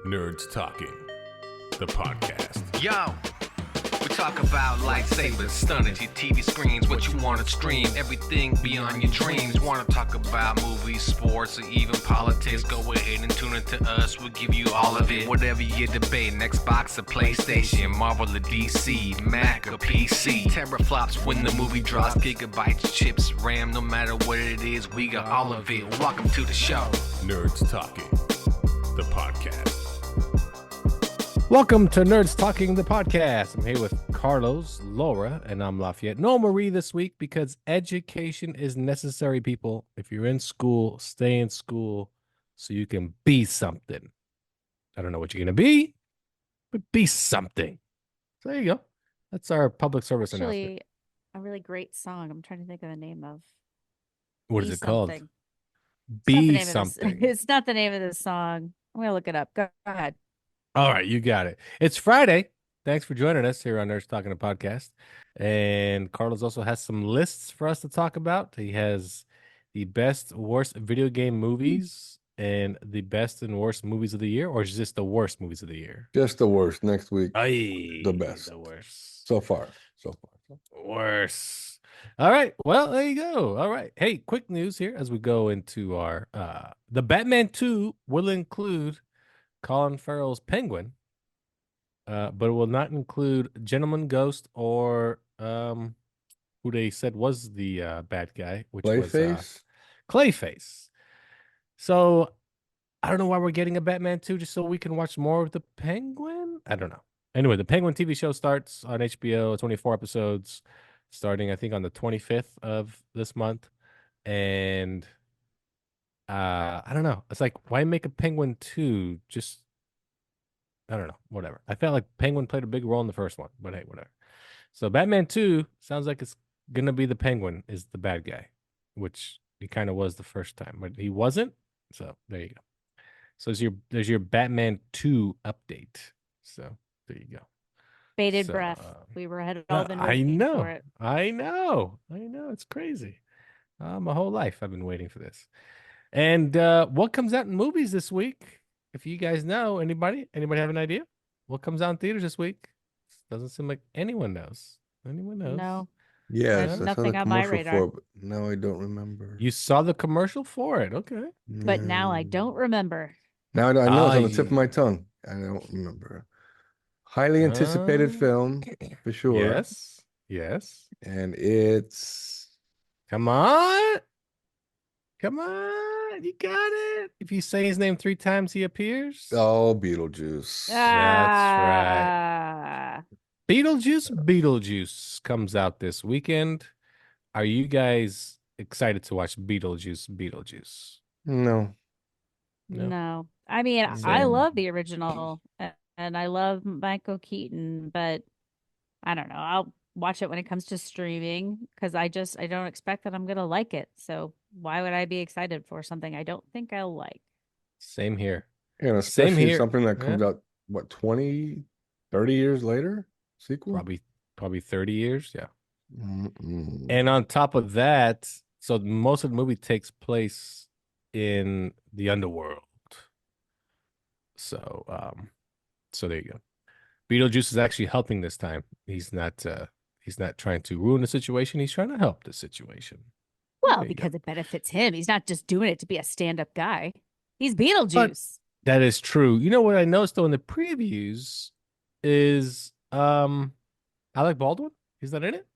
Nerds Talking, the podcast. Yo, we talk about lightsabers, stunning your TV screens, what you want to stream, everything beyond your dreams. Want to talk about movies, sports, or even politics? Go ahead and tune into us. We'll give you all of it. Whatever you're debating, Xbox or PlayStation, Marvel or DC, Mac or PC. Teraflops when the movie drops, gigabytes, chips, RAM, no matter what it is, we got all of it. Welcome to the show. Nerds Talking, the podcast. Welcome to Nerds Talking, the podcast. I'm here with Carlos, Laura, and I'm Lafayette. No Marie this week because education is necessary, people. If you're in school, stay in school so you can be something. I don't know what you're going to be, but be something. So there you go. That's our public service announcement. Actually, a really great song. I'm trying to think of the name of. What is it called? Something. Be something. It's not the name of the song. I'm going to look it up. Go ahead. All right, you got it. It's Friday. Thanks for joining us here on Nerds Talking the podcast. And Carlos also has some lists for us to talk about. He has the best, worst video game movies and the best and worst movies of the year, or is this the worst movies of the year? Just the worst. Next week, Aye, the best. The worst. So far. Worse. All right. Well, there you go. All right. Hey, quick news here as we go into our the Batman 2 will include Colin Farrell's Penguin, but it will not include Gentleman Ghost or who they said was the bad guy, which was Clayface. So I don't know why we're getting a Batman 2, just so we can watch more of the Penguin. I don't know. Anyway, the Penguin TV show starts on HBO. It's only 4 episodes, starting I think on the 25th of this month, and I don't know. It's like, why make a Penguin 2? Just, I don't know. Whatever. I felt like Penguin played a big role in the first one, but hey, whatever. So Batman 2 sounds like it's going to be the Penguin is the bad guy, which he kind of was the first time, but he wasn't. So there you go. So there's your Batman 2 update. So there you go. Bated breath. We were had all been waiting for it. I know. It's crazy. My whole life I've been waiting for this. And what comes out in movies this week? If you guys know, anybody have an idea? What comes out in theaters this week? Doesn't seem like anyone knows. Anyone knows? No. Yes, I saw nothing the on my commercial radar. for it, but no, I don't remember. You saw the commercial for it, okay? But now I don't remember. Now I know it's on the tip of my tongue. I don't remember. Highly anticipated film for sure. Yes. And it's Come on, you got it. If you say his name 3 times, he appears. Beetlejuice. That's right. Beetlejuice comes out this weekend. Are you guys excited to watch Beetlejuice? No. No. I mean, I love the original and I love Michael Keaton, but I don't know. I'll watch it when it comes to streaming because I don't expect that I'm going to like it. So why would I be excited for something I don't think I'll like? Same here. And especially something that comes out, 20, 30 years later? Sequel? Probably 30 years, yeah. Mm-mm. And on top of that, so most of the movie takes place in the underworld. So there you go. Beetlejuice is actually helping this time. He's not trying to ruin the situation. He's trying to help the situation. Well, because it benefits him. He's not just doing it to be a stand-up guy. He's Beetlejuice. But that is true. You know what I noticed though in the previews is Alec Baldwin. He's not in it.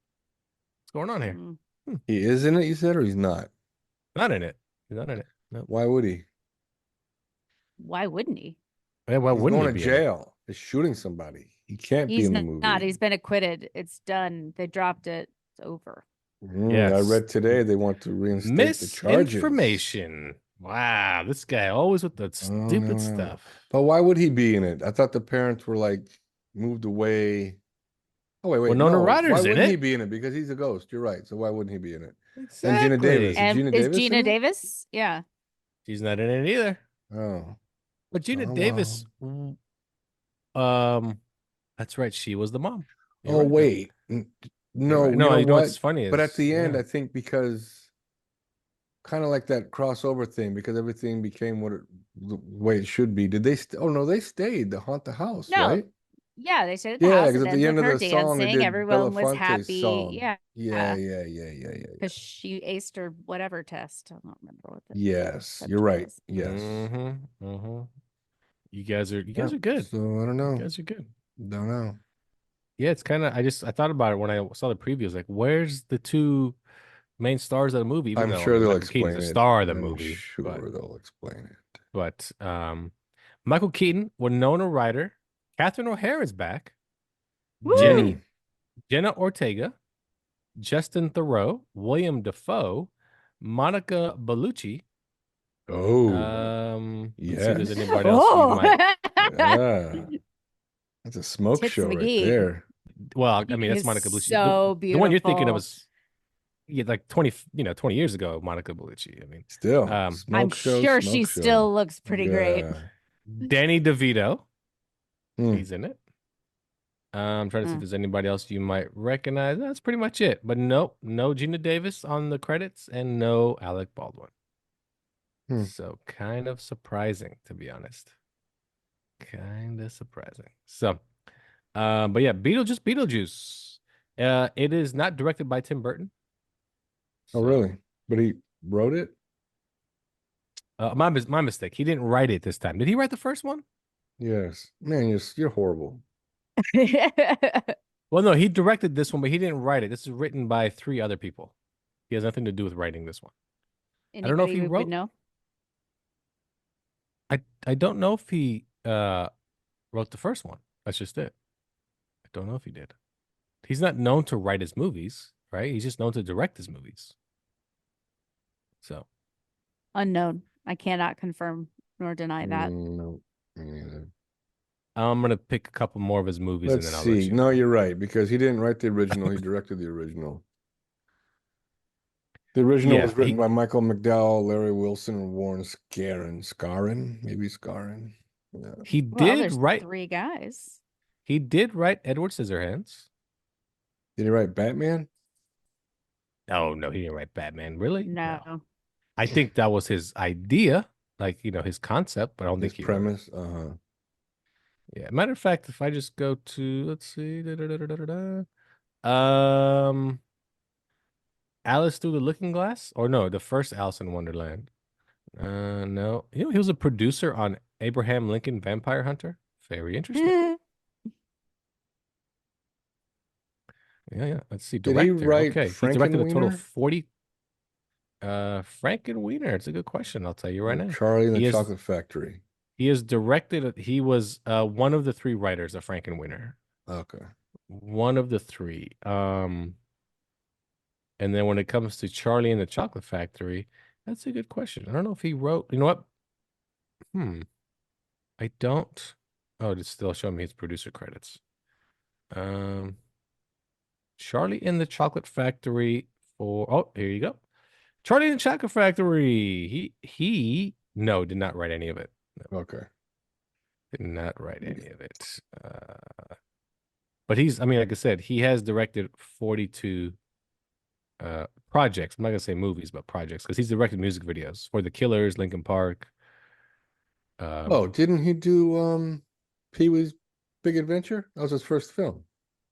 What's going on here? He is in it, you said, or he's not? Not in it. He's not in it. No. Why would he? Why wouldn't he? Yeah, why He's wouldn't going he to be jail? He's shooting somebody. He can't be in the movie. Not. He's been acquitted. It's done. They dropped it. It's over. Yes. I read today they want to reinstate the charges. Misinformation. Wow, this guy always with the stupid stuff. But why would he be in it? I thought the parents were like moved away. Oh wait. Winona Ryder's why in wouldn't it? he be in it? Because he's a ghost. You're right. So why wouldn't he be in it? Exactly. And Gina Davis. Is Gina Davis? Yeah. She's not in it either. Oh. But Gina Davis, that's right. She was the mom. You're right. Wait. No, right. No, you know what's funny is, but at the end, I think because kind of like that crossover thing because everything became the way it should be. Did they? Oh no, they stayed to haunt the house, No. right? Yeah, they stayed at the Yeah, house. because It at the ends end with of her the song, they dancing. did Everyone was Belafonte's happy. song. Yeah. Yeah. Because she aced her whatever test. I don't remember what the Yes, you're subject right. was. Yes. You guys are Yep. good. So I don't know. You guys are good. Don't know. Yeah, it's kind of. I thought about it when I saw the previews. Like, where's the two main stars of the movie? Even I'm though sure they'll Michael Keaton's explain the it. star of the I'm movie, sure they'll explain it. but Michael Keaton, Winona Ryder, Catherine O'Hara is back. Woo! Jenna Ortega, Justin Theroux, William Dafoe, Monica Bellucci. Oh, Let's see if there's yes. anybody else you might. Yeah. That's a smoke Tits show right McGee. there. Well, I mean, that's Is Monica Bellucci. so The one you're thinking of beautiful. is like 20 years ago, Monica Bellucci. I mean, Still, I'm smoke show, sure smoke she show. still looks pretty great. Yeah. Danny DeVito, Hmm. he's in it. I'm trying to see if there's anybody else you might recognize. That's pretty much it. But nope, no Gina Davis on the credits and no Alec Baldwin. So kind of surprising, to be honest. Kind of surprising. So, but yeah, Beetlejuice. It is not directed by Tim Burton. Oh, really? But he wrote it? My mistake. He didn't write it this time. Did he write the first one? Yes. Man, you're horrible. Well, no, he directed this one, but he didn't write it. This is written by 3 other people. He has nothing to do with writing this one. Anybody I don't know if he would wrote. know? I don't know if he wrote the first one. That's just it. I don't know if he did. He's not known to write his movies, right? He's just known to direct his movies. So Unknown. I cannot confirm nor deny that. No, me neither. I'm gonna pick a couple more of his movies Let's and then I'll see. let you No, know. you're right, because he didn't write the original. He directed the original. The original was written by Michael McDowell, Larry Wilson, and Warren Scarron. Maybe Scarron. Yeah. He Well, did there's write 3 guys. He did write Edward Scissorhands. Did he write Batman? Oh no, he didn't write Batman. Really? No. I think that was his idea, like his concept, but I don't think he premise. wrote it. Yeah. Matter of fact, if I just go to let's see, Alice Through the Looking Glass, or no, the first Alice in Wonderland. No, he was a producer on Abraham Lincoln Vampire Hunter. Very interesting. Yeah. Let's see. Did he Director. write Okay, he directed a total of Frankenweenie? 40. Frankenweenie. It's a good question. I'll tell you right now. Charlie and the Chocolate Factory. He has directed. He was one of the 3 writers of Frankenweenie. Okay. One of the 3. And then when it comes to Charlie and the Chocolate Factory, that's a good question. I don't know if he wrote. You know what? I don't. Oh, it's still showing me his producer credits. Charlie and the Chocolate Factory here you go. Charlie and the Chocolate Factory. He did not write any of it. No. Okay. Did not write any of it. But like I said, he has directed 42 projects. I'm not gonna say movies, but projects, because he's directed music videos for The Killers, Linkin Park. Didn't he do Pee-wee's Big Adventure? That was his first film.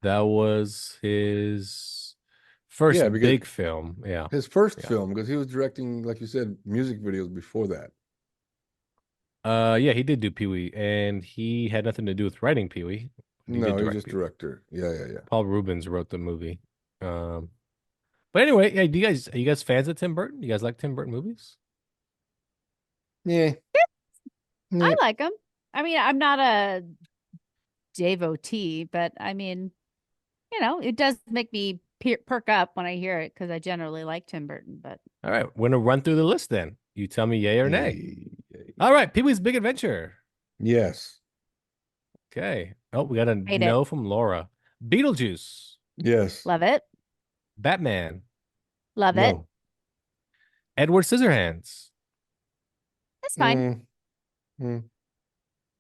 That was his first big film. Yeah. His first film, because he was directing, like you said, music videos before that. Yeah, he did do Pee-wee, and he had nothing to do with writing Pee-wee. No, he was just director. Yeah. Paul Rubens wrote the movie. But anyway, yeah, are you guys fans of Tim Burton? You guys like Tim Burton movies? Yeah. I like him. I mean, I'm not a devotee, but I mean, it does make me perk up when I hear it because I generally like Tim Burton. But all right, we're gonna run through the list then. You tell me yay or nay. All right, Pee-wee's Big Adventure. Yes. Okay. Oh, we got a no from Laura. Beetlejuice. Yes. Love it. Batman. Love it. Edward Scissorhands. That's fine.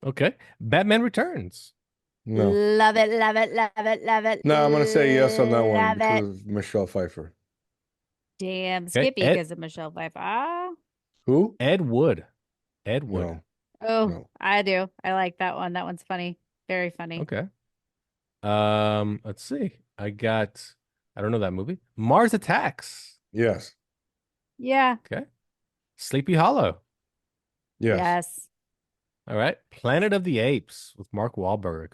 Okay. Batman Returns. No. Love it, love it, love it, love it. No, I'm going to say yes on that one because of Michelle Pfeiffer. Damn, Okay, Skippy because of Michelle Pfeiffer. Who? Ed Wood. Ed Wood. No. Oh, No. I do. I like that one. That one's funny. Very funny. Okay. Let's see. I don't know that movie. Mars Attacks. Yes. Yeah. Okay. Sleepy Hollow. Yes. Yes. All right. Planet of the Apes with Mark Wahlberg.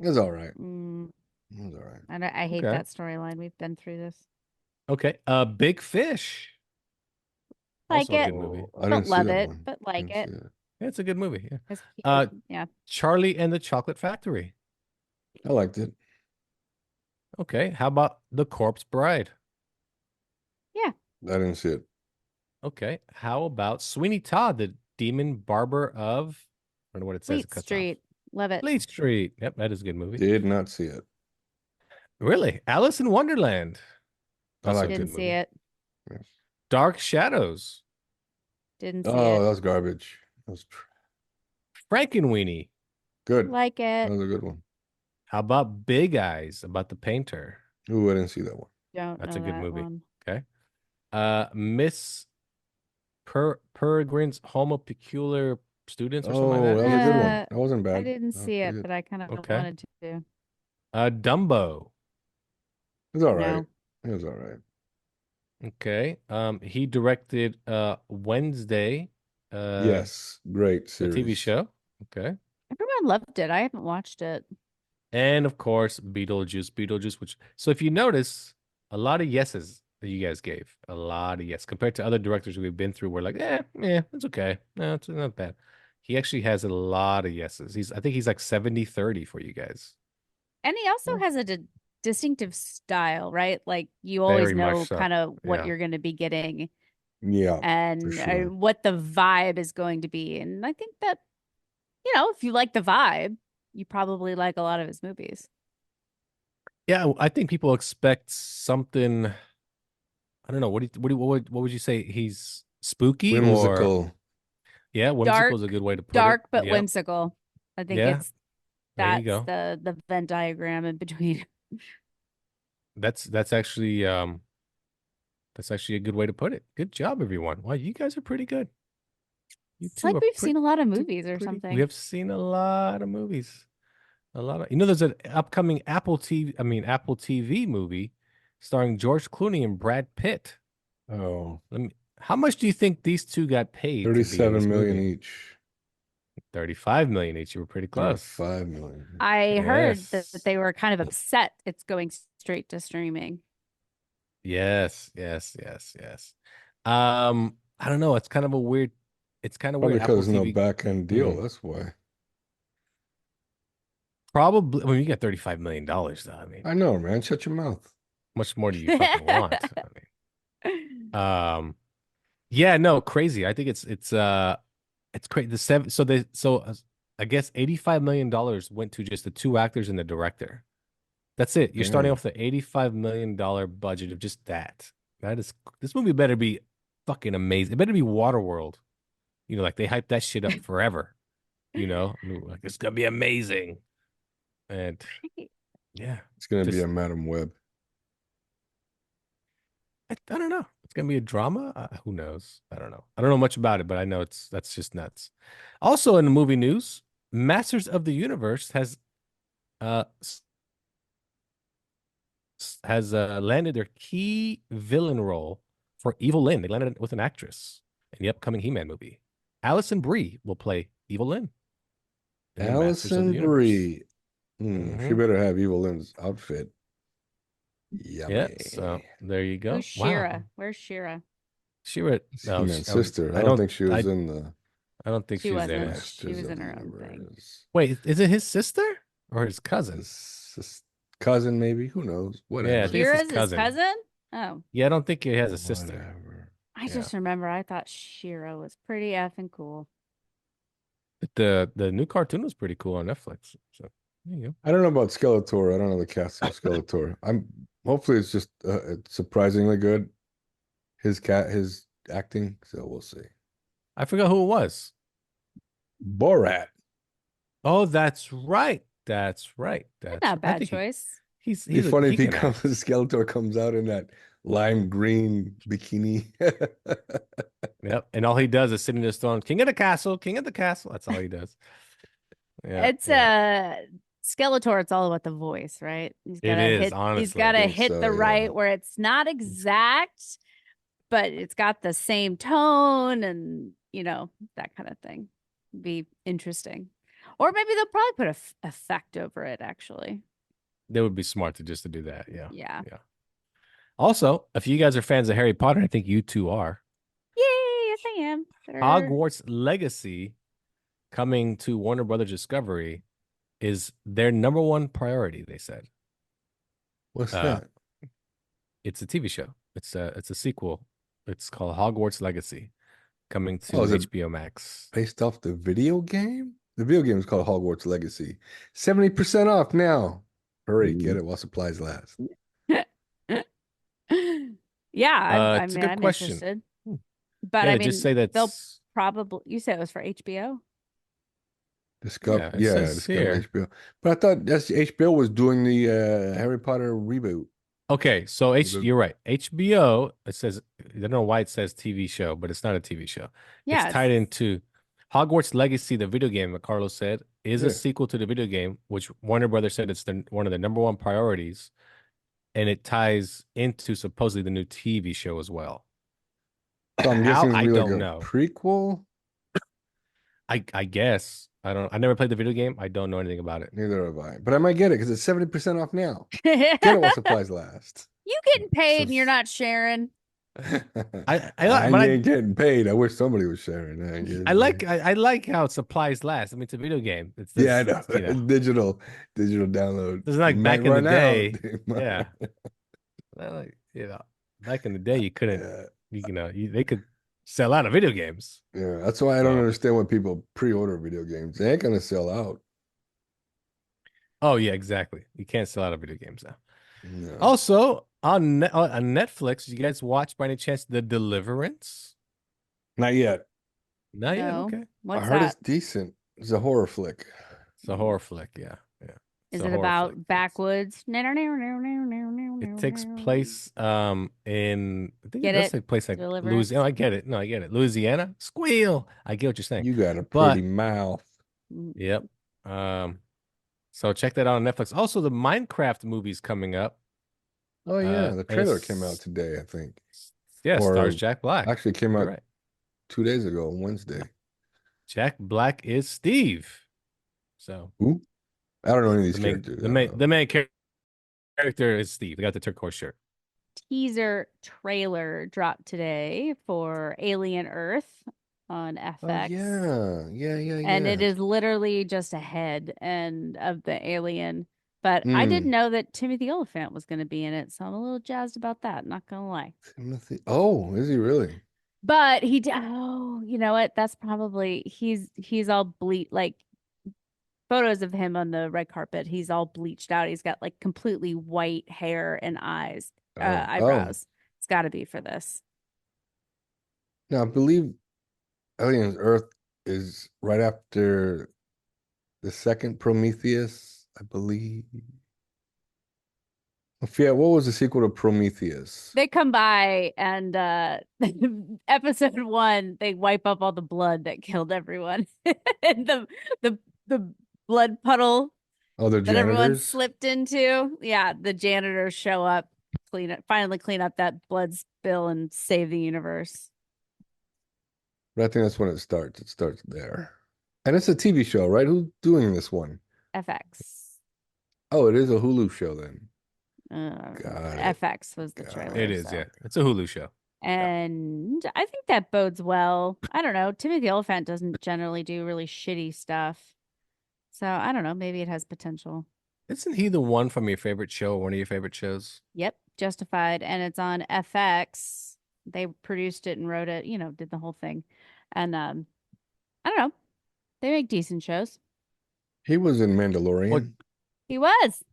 It's all right. Mm, It's all right. I hate Okay. that storyline. We've been through this. Okay. Big Fish. Like Also a it. good movie. I didn't Don't see love that it, one. but like Didn't it. see it. Yeah, it's a good movie. Yeah. It's cute. Yeah. Charlie and the Chocolate Factory. I liked it. Okay. How about The Corpse Bride? Yeah. I didn't see it. Okay. How about Sweeney Todd, the Demon Barber of, I don't know what it says. Fleet It cuts Street. Love it. Fleet Street. Yep, that is a good movie. Did not see it. Really? Alice in Wonderland. I Also a liked good Didn't see movie. it. Yes. Dark Shadows. Didn't see Oh, it. that's garbage. That was Frankenweenie. good. Like That it. was a good one. How about Big Eyes, about the painter? Ooh, I didn't see that one. Don't That's know a good that movie. one. Okay. Miss Peregrine's Homo Peculiar Students or something like Oh, that. that was a good one. Uh, That wasn't bad. I didn't That was see pretty it, good. but I kind of Okay. wanted to. Dumbo. It was all right. No. It was all right. Okay. He directed Wednesday. Yes, great The series. TV show. Okay. Everyone loved it. I haven't watched it. And of course, Beetlejuice, which, so if you notice, a lot of yeses that you guys gave, a lot of yes, compared to other directors we've been through, we're like, it's okay. No, it's not bad. He actually has a lot of yeses. I think he's like 70-30 for you guys. And he also Yeah. has a distinctive style, right? Like you always Very much know so. kind of what Yeah. you're going to be getting Yeah, and sure. what the vibe is going to be. And I think that, if you like the vibe, you probably like a lot of his movies. Yeah, I think people expect something. I don't know. What would you say? He's spooky or Whimsical. yeah, whimsical is a good way to put it. Dark but Yep. whimsical. I think Yeah, there you that's go. the Venn diagram in between. That's actually a good way to put it. Good job, everyone. Wow, you guys are pretty good. You It's two like are we've pretty, seen a lot of movies or we something. have seen a lot of movies. There's an upcoming Apple TV movie starring George Clooney and Brad Pitt. Oh, How much do you think these two got paid to be in 37 this million movie? each. 35 million each. You were pretty close. 35 million. I heard Yes. that they were kind of upset it's going straight to streaming. Yes. I don't know. It's kind of weird. Probably Apple because there's no TV back end deal. That's why. probably. I mean, you got $35 million though. I mean, I know, man. Shut your mouth. much more do you fucking want? Yeah, no, crazy. I think it's crazy. I guess $85 million went to just the two actors and the director. That's it. You're starting Damn. off with the $85 million budget of just that. This movie better be fucking amazing. It better be Waterworld. Like they hyped that shit up forever. Like it's gonna be amazing. And yeah, It's going to be just- a Madam Web. I don't know. It's gonna be a drama. Who knows? I don't know. I don't know much about it, but I know that's just nuts. Also, in the movie news, Masters of the Universe has landed their key villain role for Evil Lynn. They landed it with an actress in the upcoming He-Man movie. Allison Brie will play Evil Lynn. in the Masters of the Allison Universe. Brie. She Mhm. better have Evil Lynn's outfit. Yummy. Yeah, so there you go. Who's Shira? Where's Shira? Shira. It's No, He-Man's I was- sister. I don't think she was in the I don't think She she was in wasn't. it. Masters She was of in the her own thing. Universe. Wait, is it his sister or his cousin? His cousin, maybe. Who knows? Whatever. Yeah, I think it's his Shira's his cousin. cousin? Oh, Yeah, I don't think he has a sister. Whatever. I just remember I thought Shira was pretty effing cool. But the new cartoon was pretty cool on Netflix. So there you go. I don't know about Skeletor. I don't know the cast of Skeletor. Hopefully it's just it's surprisingly good. His acting, so we'll see. I forgot who it was. Borat. Oh, that's right. That's right. Not a I bad think choice. He's It'd be funny if can act. Skeletor comes out in that lime green bikini. Yep. And all he does is sit in his throne, king of the castle, king of the castle. That's all he does. Yeah. It's Skeletor, it's all about the voice, right? It is, He's honestly. gotta think hit so, the yeah. right where it's not exact, but it's got the same tone and that kind of thing. Be interesting. Or maybe they'll probably put a effect over it, actually. They would be smart to do that. Yeah. Yeah. Yeah. Also, if you guys are fans of Harry Potter, I think you two are. Yay, yes, I am. Sure. Hogwarts Legacy coming to Warner Brothers Discovery is their number one priority, they said. What's that? It's a TV show. It's a sequel. It's called Hogwarts Legacy, coming to Oh, is it HBO Max. based off the video game? The video game is called Hogwarts Legacy. 70% off now. Hurry, get it while supplies last. Yeah, It's a good I'm question. interested. But Yeah, I they mean, just say they'll that's probably. You said it was for HBO. Discover, it says Discover here. HBO. But I thought that's HBO was doing the Harry Potter reboot. Okay, so you're right. HBO, it says, I don't know why it says TV show, but it's not a TV show. Yeah, It's tied into Hogwarts Legacy, the video game that Carlos said is Yeah. a sequel to the video game, which Warner Brothers said it's one of the number one priorities, and it ties into supposedly the new TV show as well. So I'm guessing it's I gonna be like don't a know. prequel. I guess. I never played the video game. I don't know anything about it. Neither have I. But I might get it because it's 70% off now. Get it while you supplies last. getting paid and you're not sharing. I ain't getting paid. I wish somebody was sharing. I like how supplies last. I mean, it's a video game. It's this, Yeah, I know. you know. Digital download. It's like It back might in the run out. day. It might- Yeah. Like, back in the day, you couldn't, Yeah. they could sell out of video games. Yeah, that's why I don't So- understand when people pre-order video games. They ain't gonna sell out. Oh, yeah, exactly. You can't sell out of video games now. No. Also, on Netflix, you guys watch by any chance The Deliverance? Not yet. Not yet. No. Okay. I What's heard that? it's decent. It's a horror flick. It's a horror flick. Yeah. Yeah. Is It's a it horror about flick. backwoods? It takes place in I think Get it does it? take place like Deliverance? Louisiana. I get it. No, I get it. Louisiana. Squeal. I get what you're saying. You got a But- pretty mouth. Yep. So check that out on Netflix. Also, the Minecraft movie's coming up. Oh yeah, and the trailer it's- came out today, I think. Yeah, Or stars Jack Black. Actually came You're out right. 2 days ago on Wednesday. Jack Black is Steve. So Who? I don't know any of these the main, characters. the main, the main character is Steve. They got the turquoise shirt. Teaser trailer dropped today for Alien Earth on Oh, FX. yeah. And it is literally just a head and of the alien. But I didn't know that Timothy Oliphant was going to be in it, so I'm a little jazzed about that. Not gonna lie. Timothy. Oh, is he really? But he did. Oh, you know what? That's probably he's all like photos of him on the red carpet. He's all bleached out. He's got like completely white hair and eyes, eyebrows. It's got to be for this. Now I believe Aliens Earth is right after the second Prometheus, I believe. Yeah, what was the sequel to Prometheus? They come by and episode 1, they wipe up all the blood that killed everyone. And the blood puddle Oh, the that everyone janitors? slipped into. Yeah, the janitors show up, finally clean up that blood spill and save the universe. But I think that's when it starts. It starts there. And it's a TV show, right? Who's doing this one? FX. Oh, it is a Hulu show then. Got it. FX was the Got trailer. It is, so. yeah. It's a Hulu show. And I think that bodes well. I don't know. Timothy Oliphant doesn't generally do really shitty stuff. So I don't know. Maybe it has potential. Isn't he the one from your favorite show, one of your favorite shows? Yep. Justified. And it's on FX. They produced it and wrote it, did the whole thing. And I don't know. They make decent shows. He was in Mandalorian. What- He was.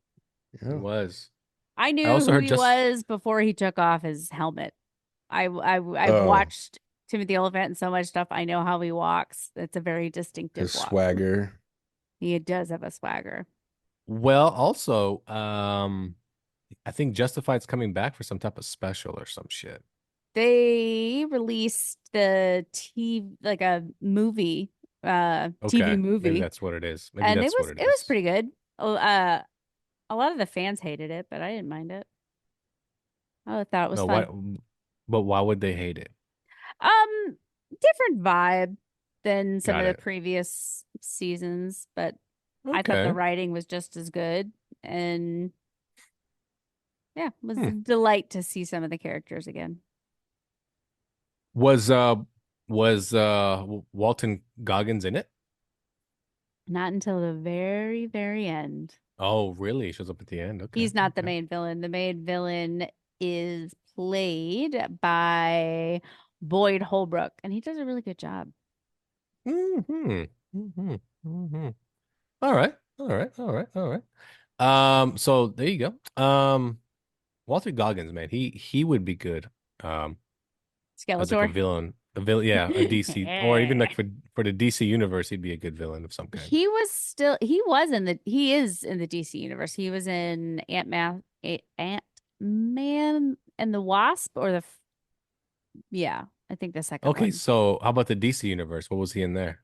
Yeah. It was. I knew also who heard he just- was before he took off his helmet. I've Oh. watched Timothy Oliphant and so much stuff. I know how he walks. It's a very distinctive His walk. swagger. He does have a swagger. Well, also, I think Justified's coming back for some type of special or some shit. They released the TV like a movie, TV Okay, maybe movie, that's what it is. Maybe and that's what it it was is. pretty good. A lot of the fans hated it, but I didn't mind it. I thought it was No, why? fun. But why would they hate it? Different vibe than some Got of the it. previous seasons, but I thought the Okay. writing was just as good, and yeah, it was Hmm. a delight to see some of the characters again. Was Walton Goggins in it? Not until the very, very end. Oh, really? He shows up at the end. Okay. He's not the Okay. main villain. The main villain is played by Boyd Holbrook, and he does a really good job. Mm-hmm. Mm-hmm. Mm-hmm. All right. All right. All right. All right. So there you go. Walter Goggins, man, he would be good. As like a Skeletor. villain. A villain, yeah, a DC or even like for the DC universe, he'd be a good villain of some kind. He is in the DC universe. He was in Ant-Man and the Wasp yeah, I think the second Okay, one. so how about the DC universe? What was he in there?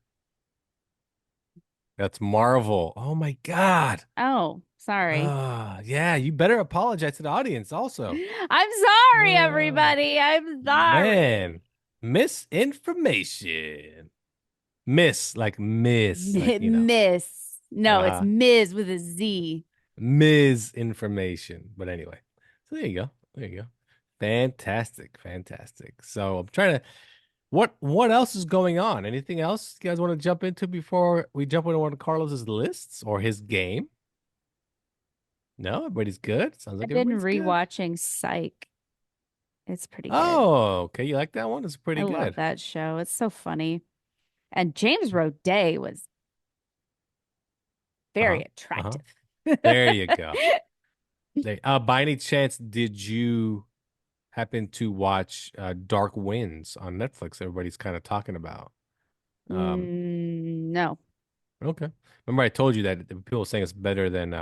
That's Marvel. Oh my God. Oh, sorry. Yeah, you better apologize to the audience also. I'm sorry, Uh, everybody. I'm sorry. man, misinformation. Miss, like miss, like Miss. No, it's uh Ms with a Z. misinformation. But anyway, so there you go. There you go. Fantastic, fantastic. So I'm trying to. What else is going on? Anything else you guys want to jump into before we jump into one of Carlos's lists or his game? No, everybody's good. Sounds like I've been everybody's good. rewatching Psych. It's pretty good. Oh, okay. You like that one? It's pretty I good. love that show. It's so funny. And James Roday was very attractive. There you go. By any chance, did you happen to watch Dark Winds on Netflix? Everybody's kind of talking about. No. Okay. Remember I told you that people saying it's better than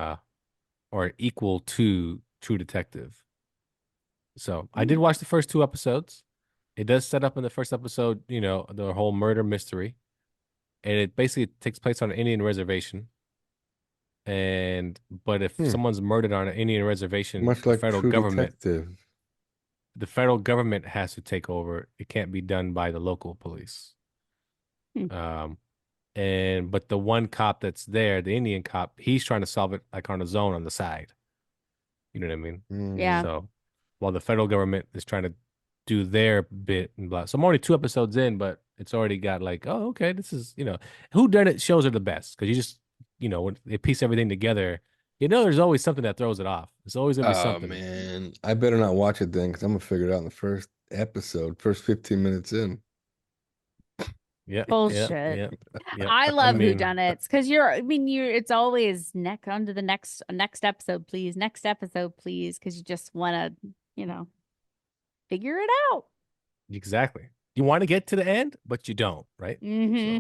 or equal to True Detective. So I did watch the first 2 episodes. It does set up in the first episode, the whole murder mystery. And it basically takes place on an Indian reservation. But if someone's murdered on an Indian reservation, Much like True Detective. the federal government has to take over. It can't be done by the local police. But the one cop that's there, the Indian cop, he's trying to solve it like on his own on the side. You know what I mean? Yeah. So while the federal government is trying to do their bit and blah. So I'm only 2 episodes in, but it's already got like, oh, okay, this is, who done it shows are the best because you just, when they piece everything together, there's always something that throws it off. There's always gonna be something. Man, I better not watch it then because I'm gonna figure it out in the first episode, first 15 minutes in. Yeah. Bullshit. Yeah. I love whodunits because it's always on to the next episode, please. Next episode, please. Because you just want to, figure it out. Exactly. You want to get to the end, but you don't, right? Mm-hmm.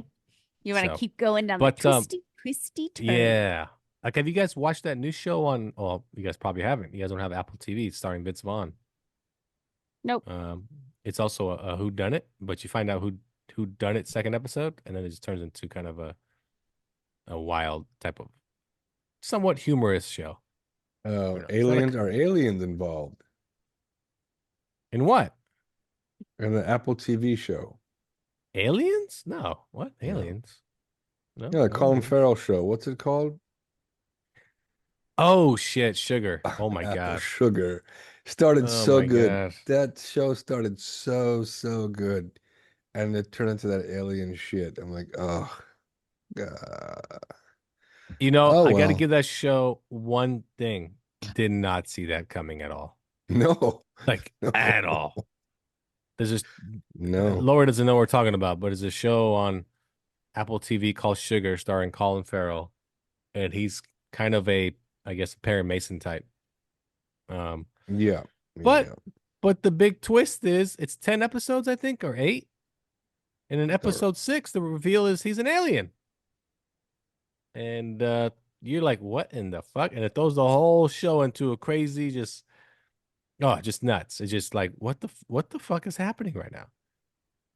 You want to keep going down the twisty turn. Yeah. Like, have you guys watched that new show on? Well, you guys probably haven't. You guys don't have Apple TV. It's starring Vince Vaughn. Nope. It's also a whodunit, but you find out who done it second episode, and then it just turns into kind of a wild type of somewhat humorous show. Oh, aliens are aliens involved in what? In the Apple TV show. Aliens? No. What? Aliens? No. Yeah, the Colin Farrell show. What's it called? Oh shit, Sugar. Oh my Apple God. Sugar. Started so good. God. That show started so good. And it turned into that alien shit. I'm like, oh God. I got to give that show one thing. Did not see that coming at all. No. At all. There's just no. Laura doesn't know what we're talking about, but there's a show on Apple TV called Sugar starring Colin Farrell. And he's kind of a Perry Mason type. Yeah. But the big twist is it's 10 episodes, I think, or 8. And in episode 6, the reveal is he's an alien. And you're like, what in the fuck? And it throws the whole show into a crazy, just nuts. It's just like, what the fuck is happening right now?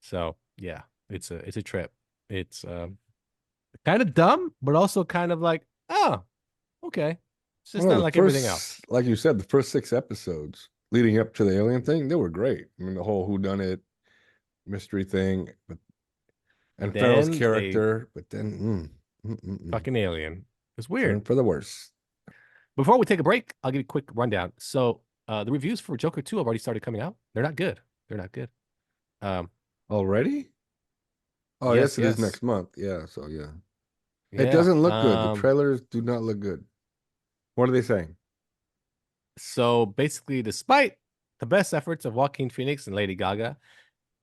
So yeah, it's a trip. It's kind of dumb, but also kind of like, oh, okay. It's just not like everything else. Like you said, the first 6 episodes leading up to the alien thing, they were great. I mean, the whole whodunit mystery thing, and Farrell's character, but then fucking alien. It's weird. Turn for the worse. Before we take a break, I'll give you a quick rundown. So the reviews for Joker 2 have already started coming out. They're not good. Already? Oh, yes, it is next month. Yeah, so yeah. It doesn't look good. The trailers do not look good. What are they saying? So basically, despite the best efforts of Joaquin Phoenix and Lady Gaga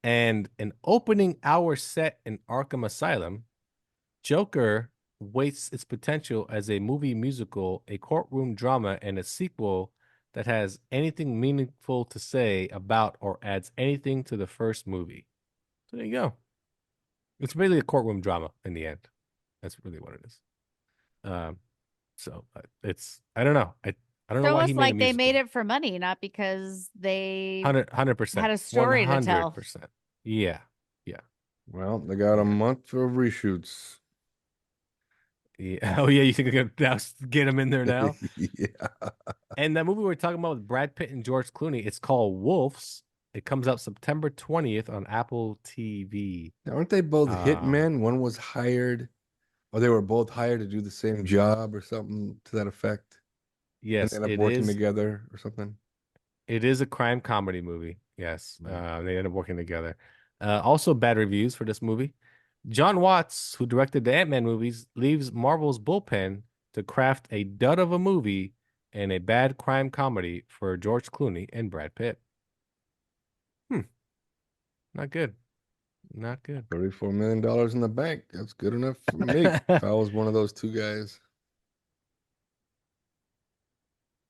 and an opening hour set in Arkham Asylum, Joker wastes its potential as a movie musical, a courtroom drama, and a sequel that has anything meaningful to say about or adds anything to the first movie. So there you go. It's really a courtroom drama in the end. That's really what it is. So it's, I don't know. I don't know why he made like they made it for money, not because they 100% had a story to tell. 100%. Yeah. Well, they got a month of reshoots. Yeah. Oh yeah, you think they're gonna get him in there now? Yeah. And that movie we were talking about with Brad Pitt and George Clooney, it's called Wolves. It comes out September 20th on Apple TV. Now, aren't they both hitmen? One was hired, or they were both hired to do the same job or something to that effect. Yes, and they end up working together or something. It is a crime comedy movie. Yes, they end up working together. Also, bad reviews for this movie. John Watts, who directed the Ant-Man movies, leaves Marvel's bullpen to craft a dud of a movie and a bad crime comedy for George Clooney and Brad Pitt. Not good. Not good. $34 million in the bank. That's good enough for me. If I was one of those two guys.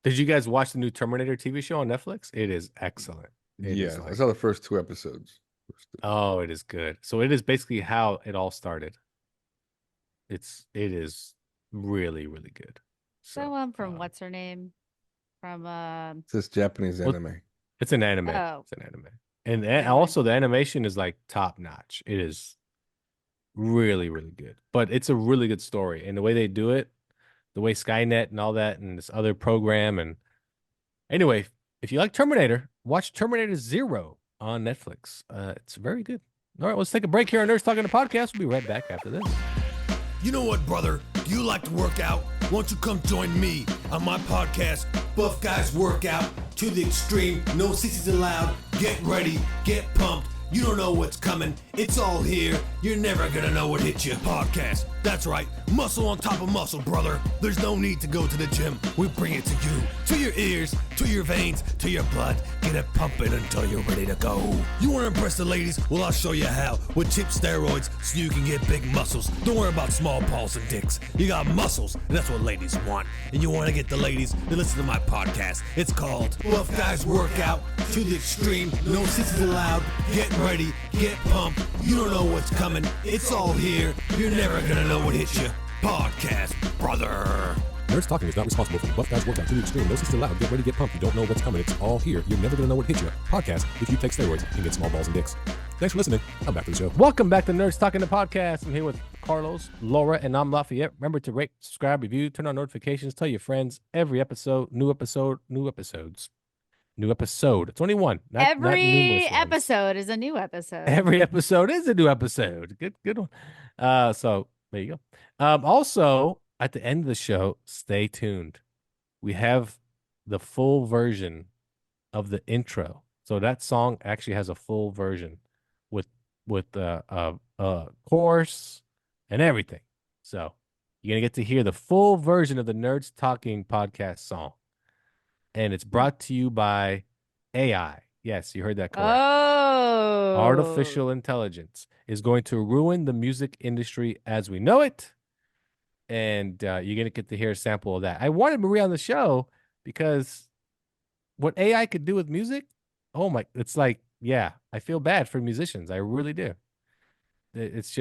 Did you guys watch the new Terminator TV show on Netflix? It is excellent. I saw the first 2 episodes. Oh, it is good. So it is basically how it all started. It is really, really good. So from what's her name? From it's this Japanese anime. It's an anime. Oh. It's an anime. And also the animation is like top notch. It is really, really good. But it's a really good story. And the way they do it, the way Skynet and all that, and this other program. And anyway, if you like Terminator, watch Terminator Zero on Netflix. It's very good. All right, let's take a break here on Nerds Talking the Podcast. We'll be right back after this. You know what, brother? Do you like to work out? Won't you come join me on my podcast, Buff Guys Workout to the Extreme. No sissies allowed. Get ready. Get pumped. You don't know what's coming. It's all here. You're never gonna know what hit you. Podcast. That's right. Muscle on top of muscle, brother. There's no need to go to the gym. We bring it to you. To your ears, to your veins, to your blood. Get it pumping until you're ready to go. You wanna impress the ladies? Well, I'll show you how. With cheap steroids so you can get big muscles. Don't worry about small balls and dicks. You got muscles, and that's what ladies want. And you wanna get the ladies to listen to my podcast. It's called Buff Guys Workout to the Extreme. No sissies allowed. Get ready. Get pumped. You don't know what's coming. It's all here. You're never gonna know what hit you. Podcast, brother. Nerds Talking is not responsible for the Buff Guys Workout to the Extreme. No sister allowed. Get ready, get pumped. You don't know what's coming. It's all here. You're never going to know what hit you. Podcast, if you take steroids and get small balls and dicks. Thanks for listening. I'm back to the show. Welcome back to Nerds Talking the Podcast. I'm here with Carlos, Laura, and I'm Lafayette. Remember to rate, subscribe, review, turn on notifications, tell your friends. Every episode, new episodes. New episode. It's only one. Every episode is a new episode. Every episode is a new episode. Good one. So there you go. Also, at the end of the show, stay tuned. We have the full version of the intro. So that song actually has a full version with chorus and everything. So you're gonna get to hear the full version of the Nerds Talking podcast song. And it's brought to you by AI. Yes, you heard that correct. Oh. Artificial intelligence is going to ruin the music industry as we know it. And you're going to get to hear a sample of that. I wanted Maria on the show because what AI could do with music, oh my, it's like, yeah, I feel bad for musicians. I really do. It's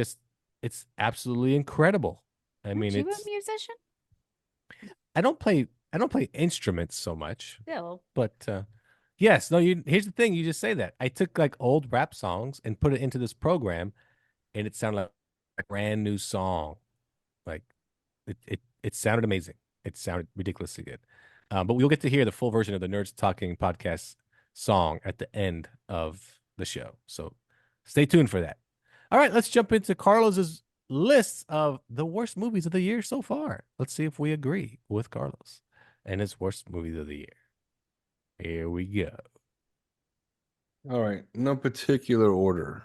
absolutely incredible. I mean, Aren't you a musician? I don't play instruments so much. Still. But yes, no, here's the thing, you just say that. I took like old rap songs and put it into this program and it sounded like a brand new song. Like it sounded amazing. It sounded ridiculously good. But we'll get to hear the full version of the Nerds Talking podcast song at the end of the show. So stay tuned for that. All right, let's jump into Carlos's list of the worst movies of the year so far. Let's see if we agree with Carlos and his worst movies of the year. Here we go. All right, no particular order.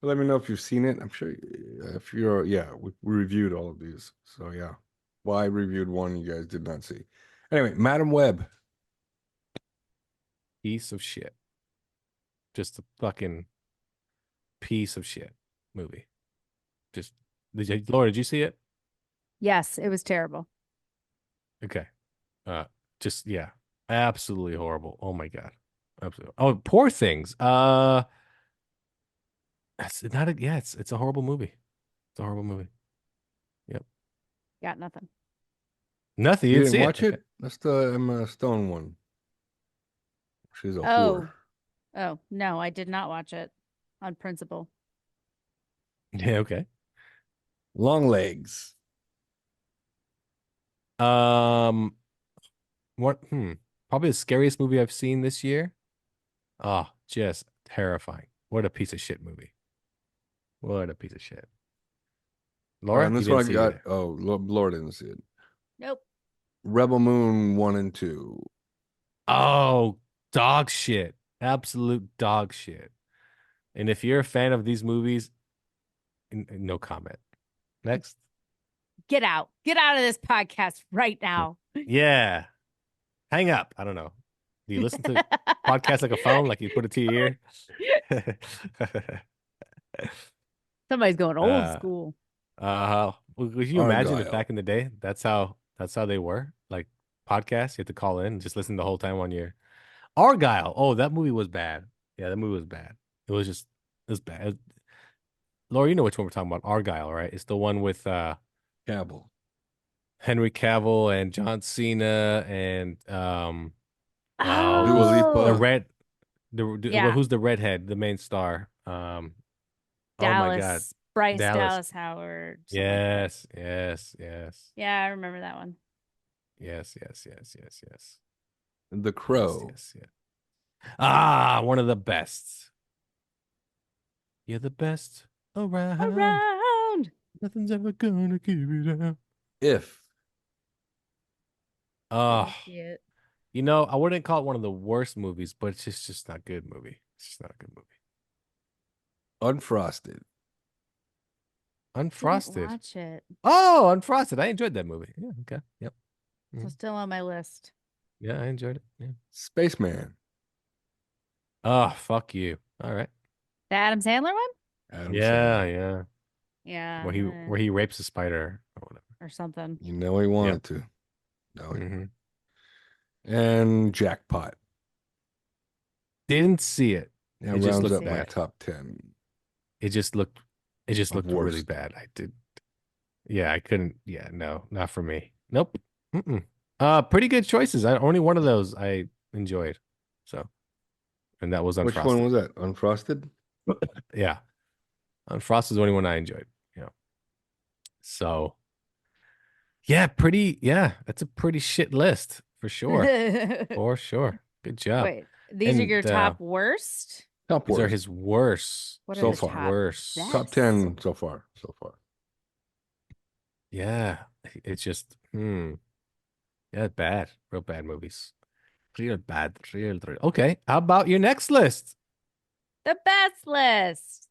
Let me know if you've seen it. I'm sure if you're, we reviewed all of these. So yeah, well, I reviewed one you guys did not see. Anyway, Madam Web. Piece of shit. Just a fucking piece of shit movie. Just, Laura, did you see it? Yes, it was terrible. Okay. Just, yeah, absolutely horrible. Oh my God. Absolutely. Oh, Poor Things. It's not it's a horrible movie. It's a horrible movie. Yep. Got nothing. Nothing. You didn't didn't see watch it? That's the Emma Stone one. She's a whore. Oh, no, I did not watch it on principle. Yeah, okay. Long Legs. What probably the scariest movie I've seen this year. Oh, just terrifying. What a piece of shit movie. What a piece of shit. Laura, And this one I got. Oh, Laura didn't see it. Nope. Rebel Moon 1 and 2. Oh, dog shit. Absolute dog shit. And if you're a fan of these movies, no comment. Next. Get out. Get out of this podcast right now. Yeah. Hang up. I don't know. Do you listen to podcasts like a phone? Like you put it to your ear? Somebody's going old school. Would you imagine if back in the day, that's how they were? Like podcasts, you had to call in and just listen the whole time on your Argyle. Oh, that movie was bad. Yeah, that movie was bad. It was bad. Laura, you know which one we're talking about. Argyle, right? It's the one with Cavill. Henry Cavill and John Cena and Dua Lipa. Who's the redhead, the main star? Dallas, oh my God. Dallas Howard. Yes. Yeah, I remember that one. Yes. The Crow. Yes. Ah, one of the best. You're the best around. Nothing's ever gonna keep you down. If. I wouldn't call it one of the worst movies, but it's just not a good movie. It's just not a good movie. Unfrosted. Unfrosted. Watch it. Oh, Unfrosted. I enjoyed that movie. Yeah. Okay. Yep. So still on my list. Yeah, I enjoyed it. Yeah. Spaceman. Oh, fuck you. All right. The Adam Sandler one? Yeah. Yeah. Where he rapes a spider or whatever. Or something. You know he wanted to. No. And Jackpot. Didn't see it. Yeah, it rounds up my top 10. It just looked really worst. bad. I did. Yeah, I couldn't. Yeah, no, not for me. Nope. Pretty good choices. Only one of those I enjoyed. So, and that was Unfrosted. Which one was that? Unfrosted? Yeah. Unfrosted is the only one I enjoyed. So, that's a pretty shit list for sure. For sure. Good job. Wait, these are your top worst? Top These worst. are his worst so far. Worst. Top 10 so far. Yeah. It's just, yeah, bad. Real bad movies. Real bad. Real. Okay. How about your next list? The best list.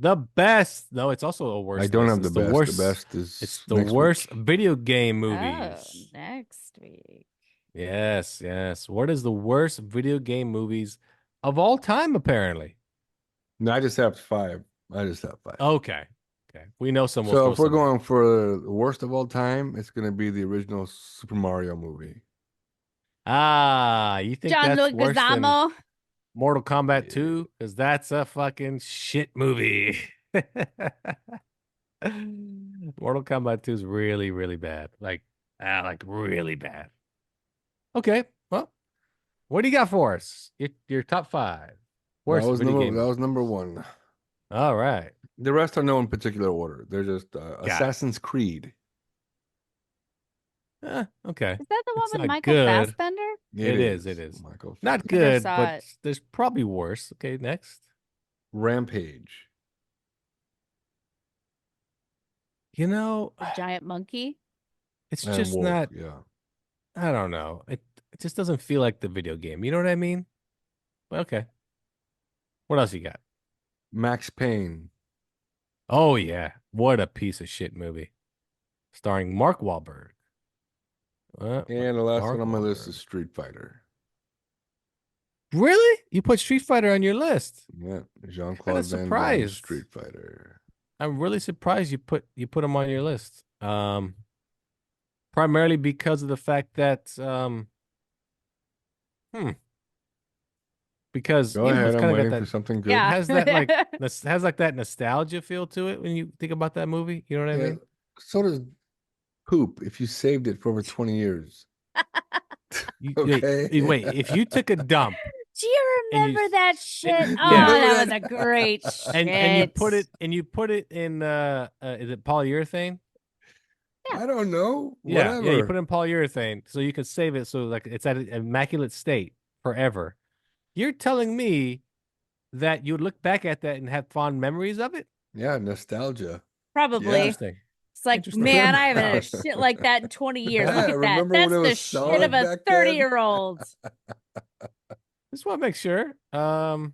The best. No, it's also a worst. I don't list. have the best. Worst. The best is it's the worst video game movies. Oh, next week. Yes. What is the worst video game movies of all time, apparently? No, I just have 5. Okay. We know some. So if we're going for the worst of all time, it's going to be the original Super Mario movie. You think John that's worse Leguizamo? than Mortal Kombat 2? Because that's a fucking shit movie. Mortal Kombat 2 is really, really bad. Like, Like really bad. Okay, well, what do you got for us? Your top 5 worst video game. That movies. was number 1. All right, The rest are no in particular order. They're just got it. Assassin's Creed. Okay, Is that the one it's with not Michael good. Fassbender? It is. It is Michael not Fassbender. Never good, saw but it. there's probably worse. Okay, next. Rampage. You know, The giant monkey? it's And just Wolf, not. yeah. I don't know. It just doesn't feel like the video game. You know what I mean? But okay. What else you got? Max Payne. Oh yeah, what a piece of shit movie, starring Mark Wahlberg. And the last Mark one on my list Wahlberg. is Street Fighter. Really? You put Street Fighter on your list? Yeah, Kinda Jean-Claude Van Damme's surprised. Street Fighter. I'm really surprised you put him on your list. Primarily because of the fact that because Go ahead, it's I'm kind of got waiting that for something good. it Yeah. has that like has like that nostalgia feel to it when you think about that movie. You know what I Yeah, mean? so does poop if you saved it for over 20 years. Okay. Wait, if you took a dump Do you and remember that shit? and- Oh, yeah. that Remember was that? a great shit. and you put it in is it polyurethane? I don't know. Yeah, Whatever. you put it in polyurethane so you can save it so like it's at an immaculate state forever. You're telling me that you would look back at that and have fond memories of it? Yeah, nostalgia. Probably. Interesting. It's like, Interesting. man, I haven't had a shit like that in 20 years. Yeah, Look at that. remember when That's it the was shit solid of a back then? 30-year-old. Just want to make sure. All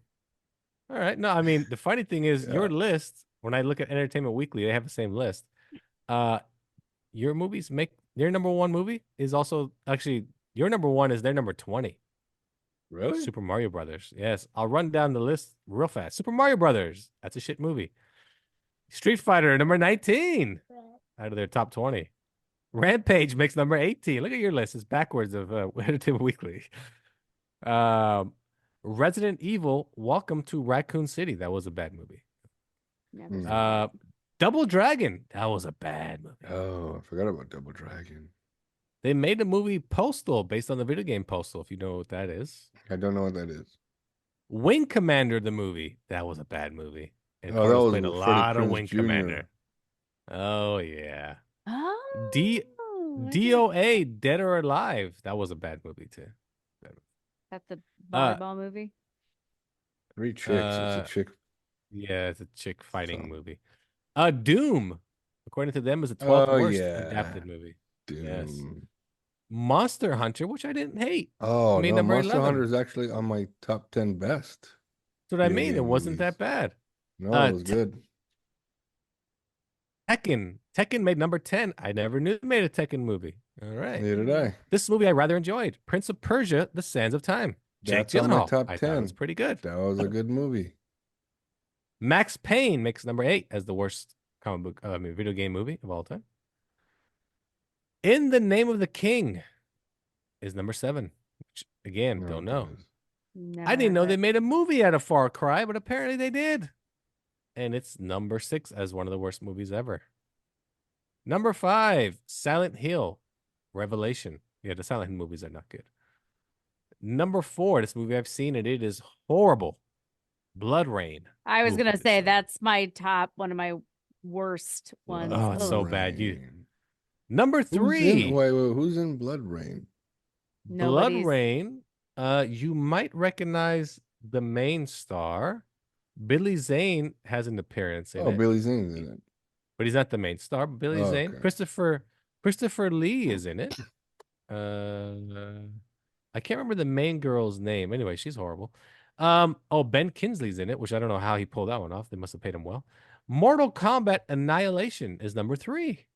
right. No, I mean the funny thing is your list. When I look at Entertainment Weekly, they have the same list. Your movies make your number 1 movie is also actually your number 1 is their number 20. Really? Super Mario Brothers. Yes, I'll run down the list real fast. Super Mario Brothers. That's a shit movie. Street Fighter number 19 out of their top 20. Rampage makes number 18. Look at your list. It's backwards of Entertainment Weekly. Resident Evil, Welcome to Raccoon City. That was a bad movie. Never saw it. Double Dragon. That was a bad movie. Oh, I forgot about Double Dragon. They made a movie Postal based on the video game Postal, if you know what that is. I don't know what that is. Wing Commander, the movie. That was a bad movie. And Oh, that Carlos was played a with Freddie lot of Prinze Wing Jr. Commander. Oh, yeah. Oh. I didn't- DOA, Dead or Alive. That was a bad movie, too. That's the volleyball movie. 3 chicks. It's a chick. Yeah, it's a chick fighting So- movie. Doom, according to them, is the 12th worst adapted movie. Doom. Yes. Monster Hunter, which I didn't hate. Oh, I mean, no, number Monster 11. Hunter is actually on my top 10 best. That's what I video mean. It game wasn't movies. that bad. No, it was good. Tekken made number 10. I never knew they made a Tekken movie. All right. Neither did I. This movie I rather enjoyed. Prince of Persia, The Sands of Time. Jake That's on my Gyllenhaal. top I 10. thought it was pretty good. That was a good movie. Max Payne makes number 8 as the worst video game movie of all time. In the Name of the King is number 7, which again, No, don't it know. is. Never I didn't heard know of they it. made a movie out of Far Cry, but apparently they did. And it's number 6 as one of the worst movies ever. Number 5, Silent Hill, Revelation. Yeah, the Silent Hill movies are not good. Number 4, this movie I've seen, and it is horrible. Blood Rain. I was Ooh, gonna it's say so- that's my top, one of my worst ones. Oh, it's so Ugh. bad. Rain. Number Who's 3, in, wait, who's in Blood Rain? Blood Nobody's- Rain. You might recognize the main star. Billy Zane has an appearance in Oh, it, Billy Zane's in it. but he's not the main star. But Billy Oh, Zane, okay. Christopher Lee is in it. I can't remember the main girl's name. Anyway, she's horrible. Ben Kingsley's in it, which I don't know how he pulled that one off. They must have paid him well. Mortal Kombat Annihilation is number 3.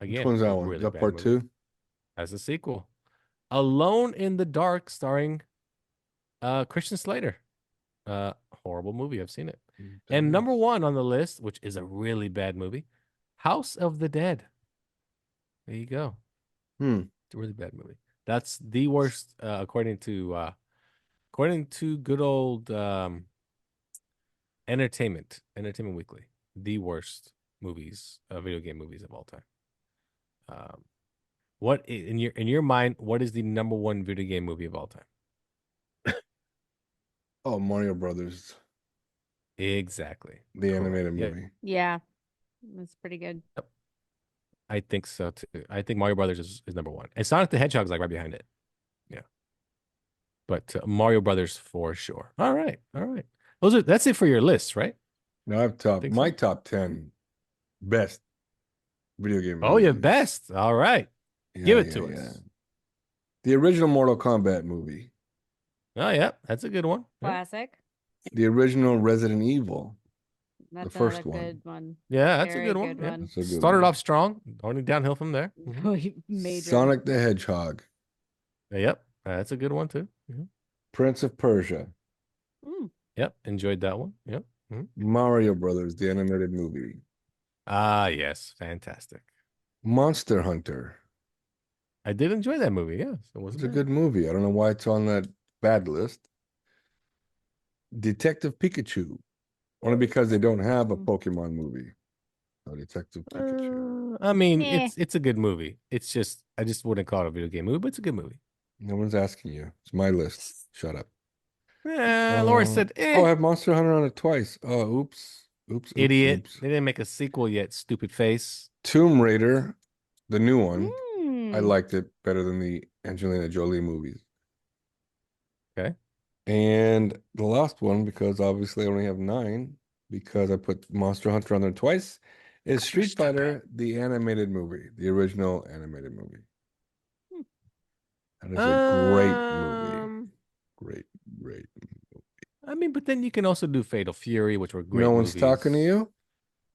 Again, Which one's that a one? really Is that bad part movie. 2? As a sequel. Alone in the Dark, starring Christian Slater. Horrible movie. I've seen it. And number 1 on the list, which is a really bad movie, House of the Dead. There you go. It's a really bad movie. That's the worst, according to good old Entertainment Weekly. The worst movies, video game movies of all time. What in your mind? What is the number one video game movie of all time? Oh, Mario Brothers, Exactly. the Correct. animated Yeah, movie. Yeah, that's pretty good. I think so too. I think Mario Brothers is number one, and Sonic the Hedgehog is like right behind it. Yeah, but Mario Brothers for sure. All right, all right. That's it for your list, right? Now I've Think my so? top 10 best video game Oh, your movies. best. All right, give it to us. The original Mortal Kombat movie, Oh, yeah, that's a good one. Yeah, Classic. the original Resident Evil, That's first another one. good one. yeah, that's a Very good one. good Yeah. one. That's a good Started one. off strong, only downhill from there. Mhm. Major. Sonic the Hedgehog, Yep, that's a good one too. Mhm. Prince of Persia, Mm. Yep, enjoyed that one. Yep. Mhm. Mario Brothers, the animated movie, Ah, yes, fantastic. Monster Hunter. I did enjoy that movie. Yes, it It's wasn't a bad. good movie. I don't know why it's on that bad list. Detective Pikachu, only because they don't have a Mm. Pokemon movie. So Detective Pikachu. I mean, Eh. it's a good movie. It's just I just wouldn't call it a video game movie, but it's a good movie. No one's asking you. It's my list. Shut up. Laura said, Oh, I have Monster Hunter on it twice. Oh, oops. Oops, oops, idiot. oops. They didn't make a sequel yet, stupid face. Tomb Raider, the new one. I Mm. liked it better than the Angelina Jolie movies. Okay. And the last one, because obviously I only have 9, because I put Monster Hunter on there twice, is Street Fighter, the animated movie, the original animated movie. Hmm. That is a great movie. Great, great. I mean, but then you can also do Fatal Fury, which were great No one's movies. talking to you?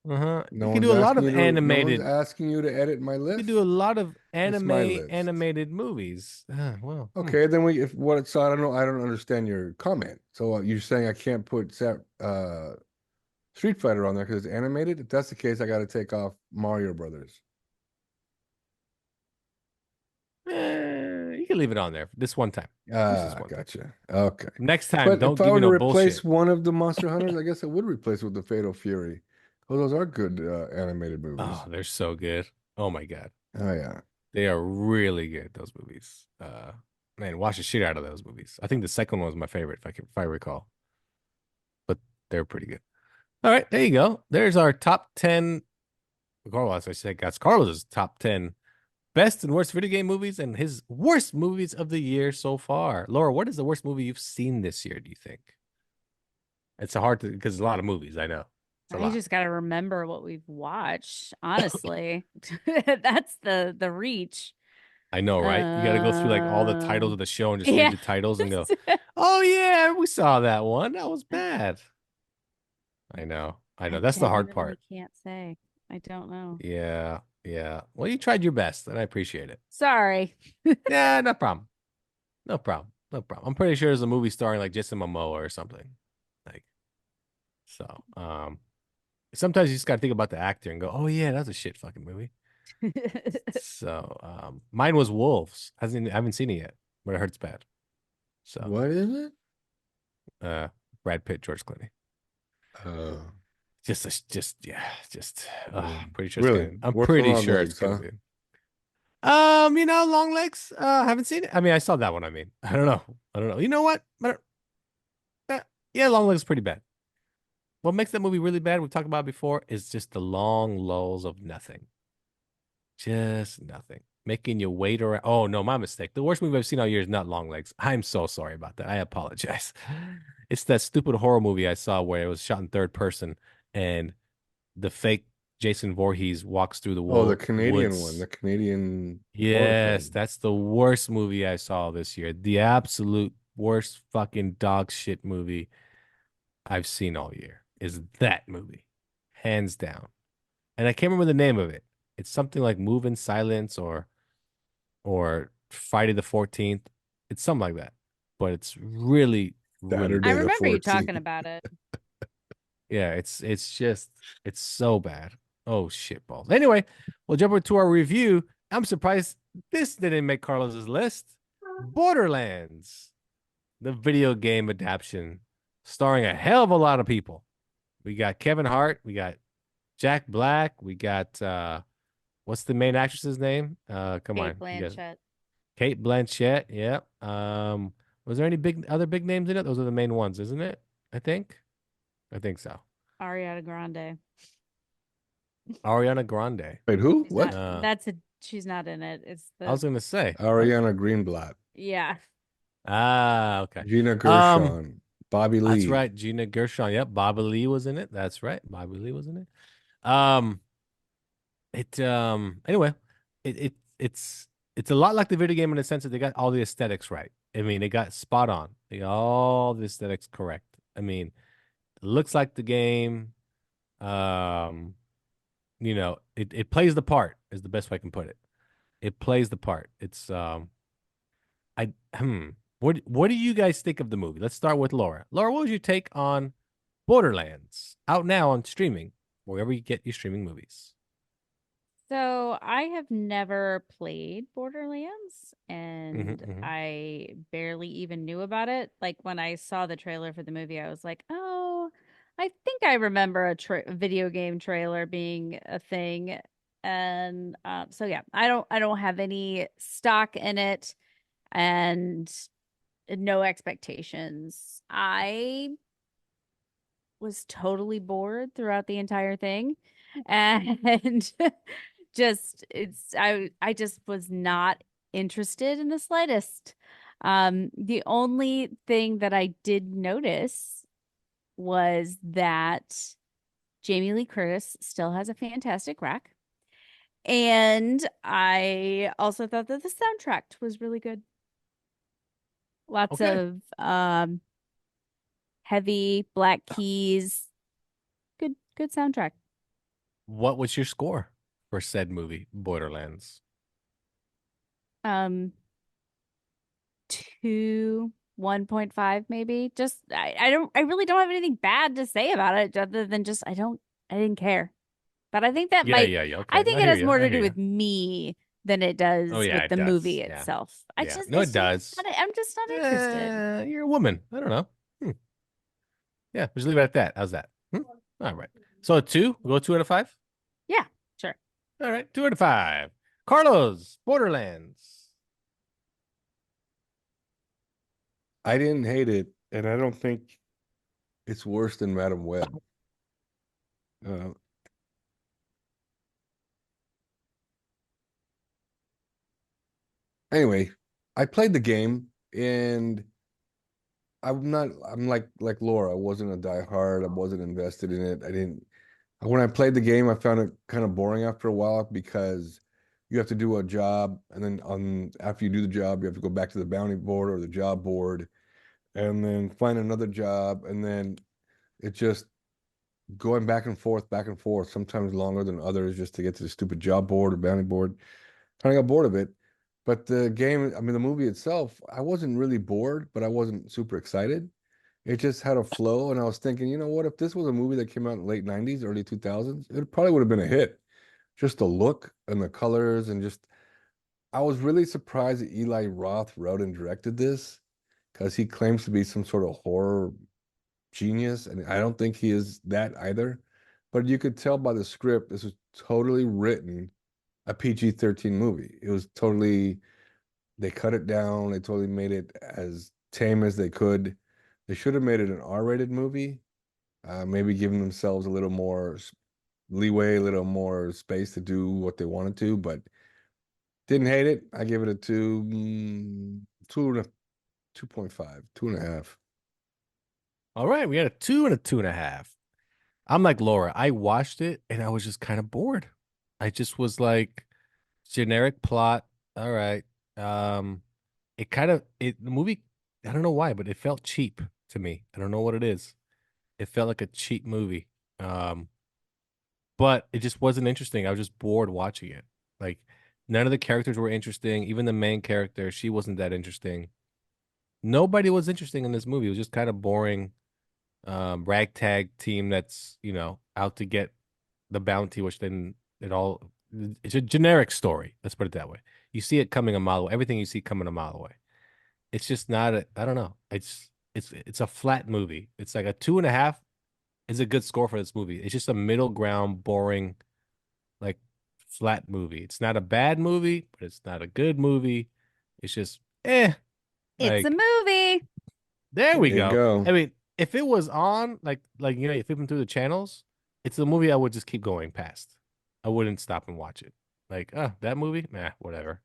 Uh-huh. No You can one's do a lot asking of you to, no one's animated. asking you to edit my You list? can do a lot of It's my list. animated movies. Well, Okay, then so I don't understand your comment. So you're saying I can't put Street Fighter on there because it's animated? If that's the case, I got to take off Mario Brothers. you can leave it on there this one time. Just one time. Gotcha. Okay. Next time, But don't if I give were me to no replace bullshit. one of the Monster Hunters, I guess I would replace it with the Fatal Fury. Oh, those are good animated movies. Oh, they're so good. Oh my God. Oh yeah. They are really good, those movies. Man, watch the shit out of those movies. I think the second one was my favorite, if I recall. But they're pretty good. All right, there you go. There's our top 10. Carlos, I said, that's Carlos's top 10 best and worst video game movies and his worst movies of the year so far. Laura, what is the worst movie you've seen this year, do you think? It's hard to, because it's a lot of movies, I know. It's a I lot. just got to remember what we've watched. Honestly, that's the reach. I know, right? You got to go through like all the titles of the show and just read the titles and go, oh yeah, we saw that one. That was bad. I know. That's the hard part. I can't say. I don't know. Yeah. Yeah. Well, you tried your best and I appreciate it. Sorry. Yeah, no problem. No problem. No problem. I'm pretty sure there's a movie starring like Jason Momoa or something. Like, so, sometimes you just got to think about the actor and go, oh yeah, that's a shit fucking movie. So, mine was Wolves. I haven't seen it yet, but I heard it's bad. So, What is it? Brad Pitt, George Clooney. Just pretty sure. Really? I'm Worth pretty the long sure legs, it's gonna huh? be. Long legs. Haven't seen it. I mean, I saw that one. I mean, I don't know. You know what? Yeah, long legs is pretty bad. What makes that movie really bad, we've talked about it before, is just the long lulls of nothing. Just nothing. Making you wait around. Oh no, my mistake. The worst movie I've seen all year is not Long Legs. I'm so sorry about that. I apologize. It's that stupid horror movie I saw where it was shot in third person and the fake Jason Voorhees walks through the Oh, the woods. Canadian one, the Canadian horror Yes, film. that's the worst movie I saw this year. The absolute worst fucking dog shit movie I've seen all year is that movie. Hands down. And I can't remember the name of it. It's something like Move in Silence or Friday the 14th. It's something like that. But it's really, really Saturday I the remember you 14th. talking about it. yeah, it's so bad. Oh shit balls. Anyway, we'll jump into our review. I'm surprised this didn't make Carlos's list. Borderlands, the video game adaptation, starring a hell of a lot of people. We got Kevin Hart, we got Jack Black, we got What's the main actress's name? Come Cate on, you guys. Blanchett. Cate Blanchett. Yeah. Was there any other big names in it? Those are the main ones, isn't it? I think. I think so. Ariana Grande. Ariana Grande. Wait, who? She's What? not, she's not in it. It's I was the gonna say. Ariana Greenblatt, yeah. Okay. Gina Gershon, Bobby That's Lee. right. Gina Gershon. Yep. Bobby Lee was in it. That's right. Bobby Lee was in it. Um, anyway, it's a lot like the video game in the sense that they got all the aesthetics right. I mean, they got spot on. They got all the aesthetics correct. I mean, it looks like the game. Um, it plays the part is the best way I can put it. It plays the part. It's I what do you guys think of the movie? Let's start with Laura. Laura, what was your take on Borderlands? Out now on streaming, wherever you get your streaming movies. So I have never played Borderlands, and Mhm. I barely even knew about it. Like when I saw the trailer for the movie, I was like, "Oh, I think I remember a video game trailer being a thing." And so yeah, I don't have any stock in it, and no expectations. I was totally bored throughout the entire thing, and I just was not interested in the slightest. The only thing that I did notice was that Jamie Lee Curtis still has a fantastic rack. And I also thought that the soundtrack was really good. Lots Okay. of heavy black keys. Good soundtrack. What was your score for said movie, Borderlands? Um 1.5 maybe. Just I really don't have anything bad to say about it other than just I didn't care. But I think that Yeah, yeah, yeah. I Okay. think I it hear has you. more I to hear do you. with me than it Oh does yeah, with it the does. movie Yeah. itself. Yeah. No, it does. I'm just not interested. You're a woman. I don't know. Yeah, just leave it at that. How's that? All right. So a two? We'll go 2 out of 5? Yeah, sure. All right, 2 out of 5. Carlos, Borderlands. I didn't hate it, and I don't think it's worse than Madam Web. Uh, anyway, I played the game, and I'm like Laura. I wasn't a diehard. I wasn't invested in it. I didn't. When I played the game, I found it kind of boring after a while because you have to do a job, and then after you do the job, you have to go back to the bounty board or the job board, and then find another job, and then it just going back and forth, sometimes longer than others, just to get to the stupid job board or bounty board. Kind of got bored of it. But the game, I mean, the movie itself, I wasn't really bored, but I wasn't super excited. It just had a flow, and I was thinking, you know what? If this was a movie that came out in the late '90s, early 2000s, it probably would have been a hit. Just the look and the colors, and just I was really surprised that Eli Roth wrote and directed this because he claims to be some sort of horror genius, and I don't think he is that either. But you could tell by the script, this was totally written a PG-13 movie. It was totally, they cut it down, they totally made it as tame as they could. They should have made it an R-rated movie, maybe giving themselves a little more leeway, a little more space to do what they wanted to, but didn't hate it. I give it a 2.5, 2.5. All right, we had a 2 and a 2.5. I'm like Laura. I watched it and I was just kind of bored. I just was like, generic plot. All right. The movie, I don't know why, but it felt cheap to me. I don't know what it is. It felt like a cheap movie. But it just wasn't interesting. I was just bored watching it. Like none of the characters were interesting. Even the main character, she wasn't that interesting. Nobody was interesting in this movie. It was just kind of boring. Ragtag team that's, out to get the bounty, which then it's a generic story. Let's put it that way. You see it coming a mile away. Everything you see coming a mile away. It's just not I don't know. It's a flat movie. It's like a 2.5 is a good score for this movie. It's just a middle ground, boring, like flat movie. It's not a bad movie, but it's not a good movie. It's just eh. It's a Like movie. there we There you go. go. I mean, if it was on you know, you flip them through the channels, it's a movie I would just keep going past. I wouldn't stop and watch it. Like, that movie, nah, whatever.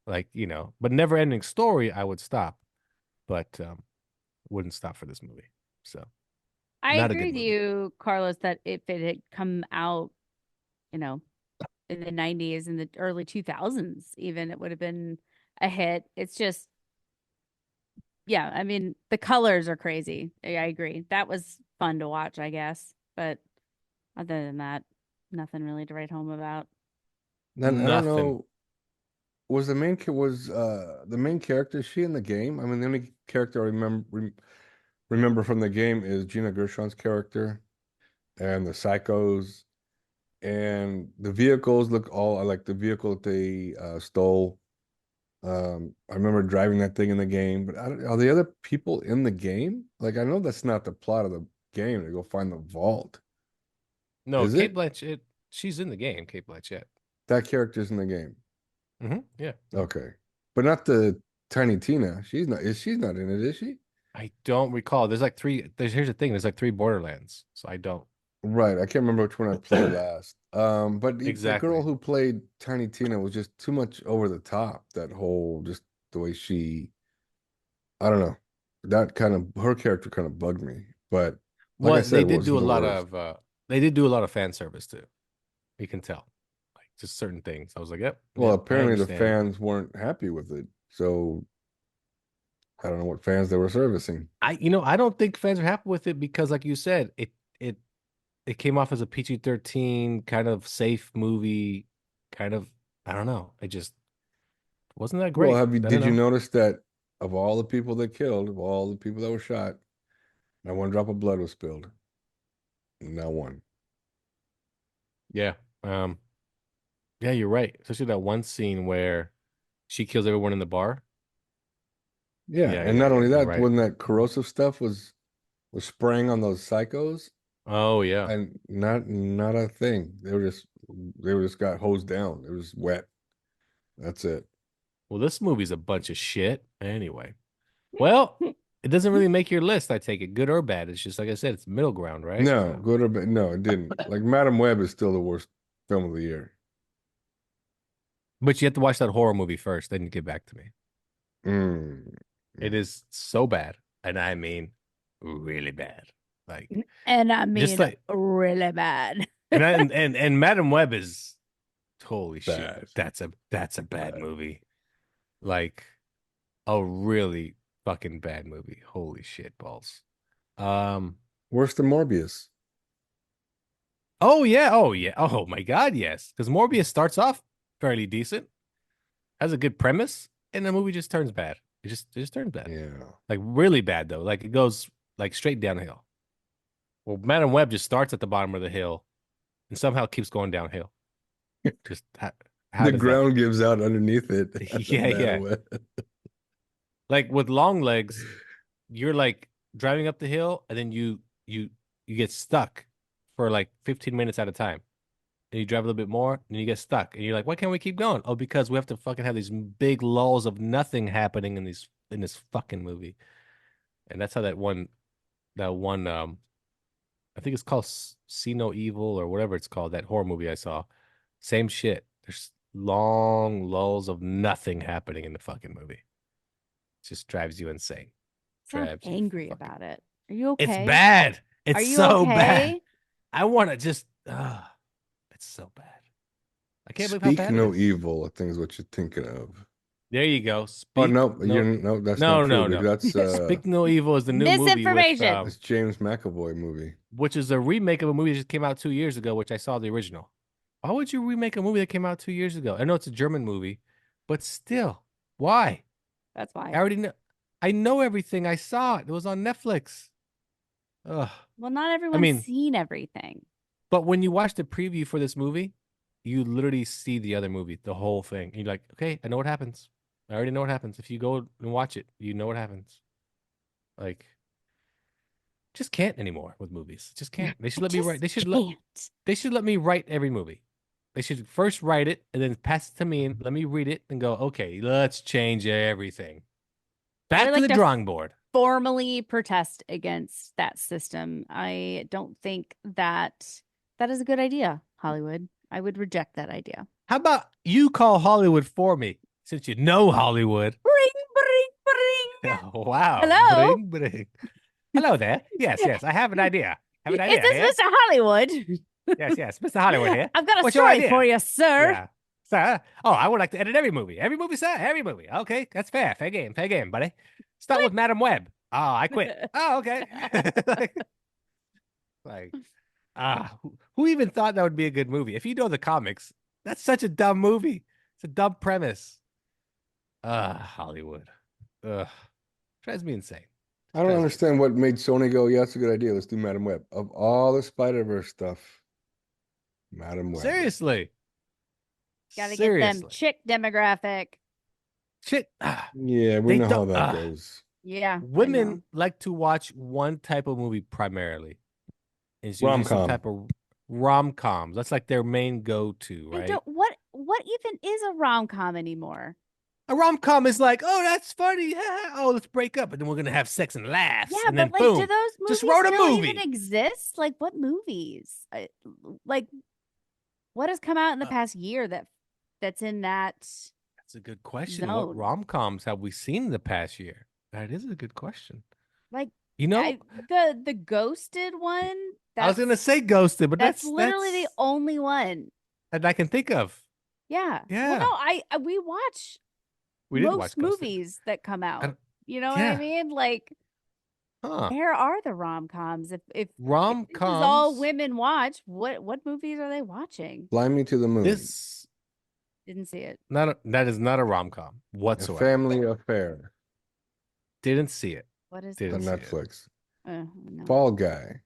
Like, you know, but never ending story, I would stop, but wouldn't stop for this movie. So I not a agree good with movie. you, Carlos, that if it had come out, you know, in the 90s, in the early 2000s, even, it would have been a hit. It's just, yeah, I mean, the colors are crazy. I agree. That was fun to watch, I guess. But other than that, nothing really to write home about. And I don't Nothing. know. Was the main character, is she in the game? I mean, the only character I remember from the game is Gina Gershon's character and the psychos and the vehicles look all like the vehicle that they stole. I remember driving that thing in the game, but are the other people in the game? Like, I know that's not the plot of the game to go find the vault. No, Is Cate it? Blanchett, she's in the game, Cate Blanchett. That character's in the game. Yeah. Okay. But not the Tiny Tina. She's not in it, is she? I don't recall. There's like three. Here's the thing. There's like three Borderlands, so I don't Right. I can't remember which one I played last. But the girl exactly. who played Tiny Tina was just too much over the top. That whole just the way I don't know. That kind of her character kind of bugged me. But like I Well, said, it wasn't the worst. they did do a lot of fan service too. You can tell, like just certain things. I was like, yep, Well, yep, I apparently the understand. fans weren't happy with it. So I don't know what fans they were servicing. I don't think fans are happy with it because, like you said, it it came off as a PG-13 kind of safe movie, kind of. I don't know. It just wasn't that Well, great. I don't did you know. notice that of all the people they killed, of all the people that were shot, not one drop of blood was spilled. Not one. Yeah. Um. Yeah, you're right. Especially that one scene where she kills everyone in the bar. Yeah, Yeah, and yeah, not yeah. only You're that, right. when that corrosive stuff was spraying on those psychos, Oh yeah. and not a thing. They were just got hosed down. It was wet. That's it. Well, this movie's a bunch of shit. Anyway. Well, it doesn't really make your list, I take it, good or bad. It's just like I said, it's middle ground, right? No, So, good or bad. No, it didn't. Like Madam Web is still the worst film of the year. but you have to watch that horror movie first, then you get back to me. Mm. It is so bad, and I mean really bad. Like And I just mean, like really bad. and Madam Web is holy shit. Bad. That's a bad Bad. movie. Like a really fucking bad movie. Holy shit balls. Um Worse than Morbius. oh yeah, oh yeah. Oh my god, yes. Because Morbius starts off fairly decent, has a good premise, and the movie just turns bad. It just turns bad. Yeah. Like really bad though. Like it goes like straight downhill. Well, Madam Web just starts at the bottom of the hill and somehow keeps going downhill. Just how The does that? ground gives out underneath it. Yeah, Madam yeah. Web. Like with long legs, you're like driving up the hill and then you get stuck for like 15 minutes at a time. And you drive a little bit more and you get stuck. And you're like, why can't we keep going? Oh, because we have to fucking have these big lulls of nothing happening in this fucking movie. And that's how that one I think it's called See No Evil or whatever it's called, that horror movie I saw. Same shit. There's long lulls of nothing happening in the fucking movie. It just drives you insane. Sound Drives you angry fucking. about it. Are you It's okay? bad. Are It's you so bad. okay? I want to just. It's so bad. I can't believe how Speak bad it no is. evil, I think is what you're thinking of. There you go. Oh Speak no, no. no, that's not No, true no, because no. that's Speak No Evil is the new movie with Misinformation. that's James McAvoy movie. which is a remake of a movie that just came out 2 years ago, which I saw the original. Why would you remake a movie that came out 2 years ago? I know it's a German movie, but still, why? That's I why. already know. I know everything. I saw it. It was on Netflix. Ugh. Well, not I everyone's mean, seen everything. but when you watch the preview for this movie, you literally see the other movie, the whole thing. And you're like, okay, I know what happens. I already know what happens. If you go and watch it, you know what happens. Like, just can't anymore with movies. Just can't. They should I let me just write. They should can't. let me write every movie. They should first write it and then pass it to me and let me read it and go, okay, let's change everything. Back to like the to drawing board. Formally protest against that system. I don't think that is a good idea, Hollywood. I would reject that idea. How about you call Hollywood for me, since you know Hollywood? Bring. Wow. Hello? Bring. Hello there. Yes. I have an idea. Is this Mr. Hollywood? Yes. Mr. Hollywood here. I've got a What's your story idea? for you, sir. Yeah. Sir? Oh, I would like to edit every movie. Every movie, sir. Every movie. Okay, that's fair. Fair game, buddy. Start with Madam Web. Oh, I quit. Oh, okay. Who even thought that would be a good movie? If you know the comics, that's such a dumb movie. It's a dumb premise. Hollywood. Drives me insane. I don't understand what made Sony go, yeah, it's a good idea. Let's do Madam Web. Of all the Spider-Verse stuff, Madam Web. Seriously. Gotta get them chick demographic. Chick. Yeah, we know how that goes. Yeah. Women like to watch one type of movie primarily. It's usually some type of rom-coms. That's like their main go-to, right? What even is a rom-com anymore? A rom-com is like, oh, that's funny. Oh, let's break up, and then we're gonna have sex and laughs. Yeah, and but then like, boom, do those movies just wrote a still movie. even exist? Like, what movies? Like, what has come out in the past year that's in that? That's a good question. Zone. What rom-coms have we seen in the past year? That is a good question. Like, you know, the Ghosted one. I was gonna say Ghosted, but that's literally the only one that I can think of. Yeah. Yeah. Well, no, we watch most movies that come out. You know what I mean? Like, where are the rom-coms? If rom-coms this is all women watch, what movies are they watching? Fly Me to the Moon. Didn't see it. That is not a rom-com whatsoever. A family affair. Didn't see it. What is it? On Netflix. No. Fall Guy.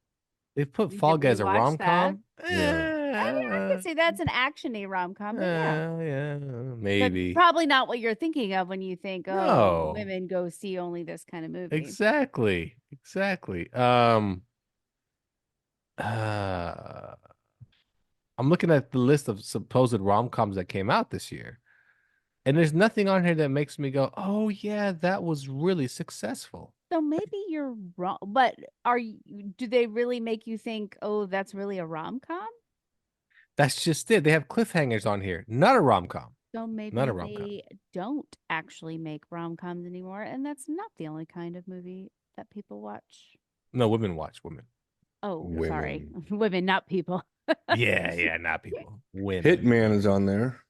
They put Fall Guy as a rom-com. Yeah. I can see that's an action-y rom-com. Yeah, maybe. But probably not what you're thinking of when you think, women go see only this kind of movie. Exactly. I'm looking at the list of supposed rom-coms that came out this year, and there's nothing on here that makes me go, oh yeah, that was really successful. So maybe you're wrong, but do they really make you think, oh, that's really a rom-com? That's just it. They have cliffhangers on here. Not a rom-com. So maybe they don't actually make rom-coms anymore, and that's not the only kind of movie that people watch. No, women watch. Women. Oh, women. Sorry. Women, not people. Yeah, not people. Women. Hitman is on there.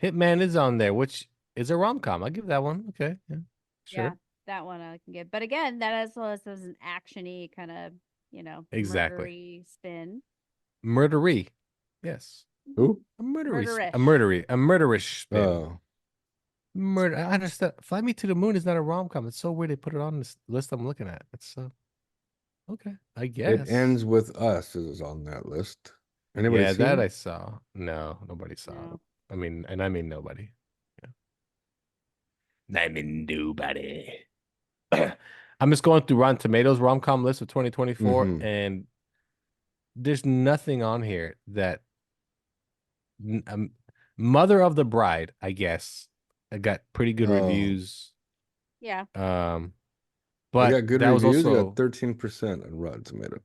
Hitman is on there, which is a rom-com. I'll give that one. Okay. Yeah. Sure. Yeah, that one I can get. But again, that as well as an action-y kind of, exactly. murdery spin. Murdery. Yes. Who? A murderish spin. Oh. Murder. I understand. Fly Me to the Moon is not a rom-com. It's so weird they put it on this list I'm looking at. It's okay. I guess. It Ends With Us is on that list. Anybody yeah, seen that it? I saw. No, nobody saw it. I mean nobody. Yeah. I mean nobody. I'm just going through Rotten Tomatoes rom-com list of 2024, and there's nothing on here that Mother of the Bride, I guess, I got pretty good reviews. Yeah. But I got good reviews. Was also, got 13% on Rotten Tomato.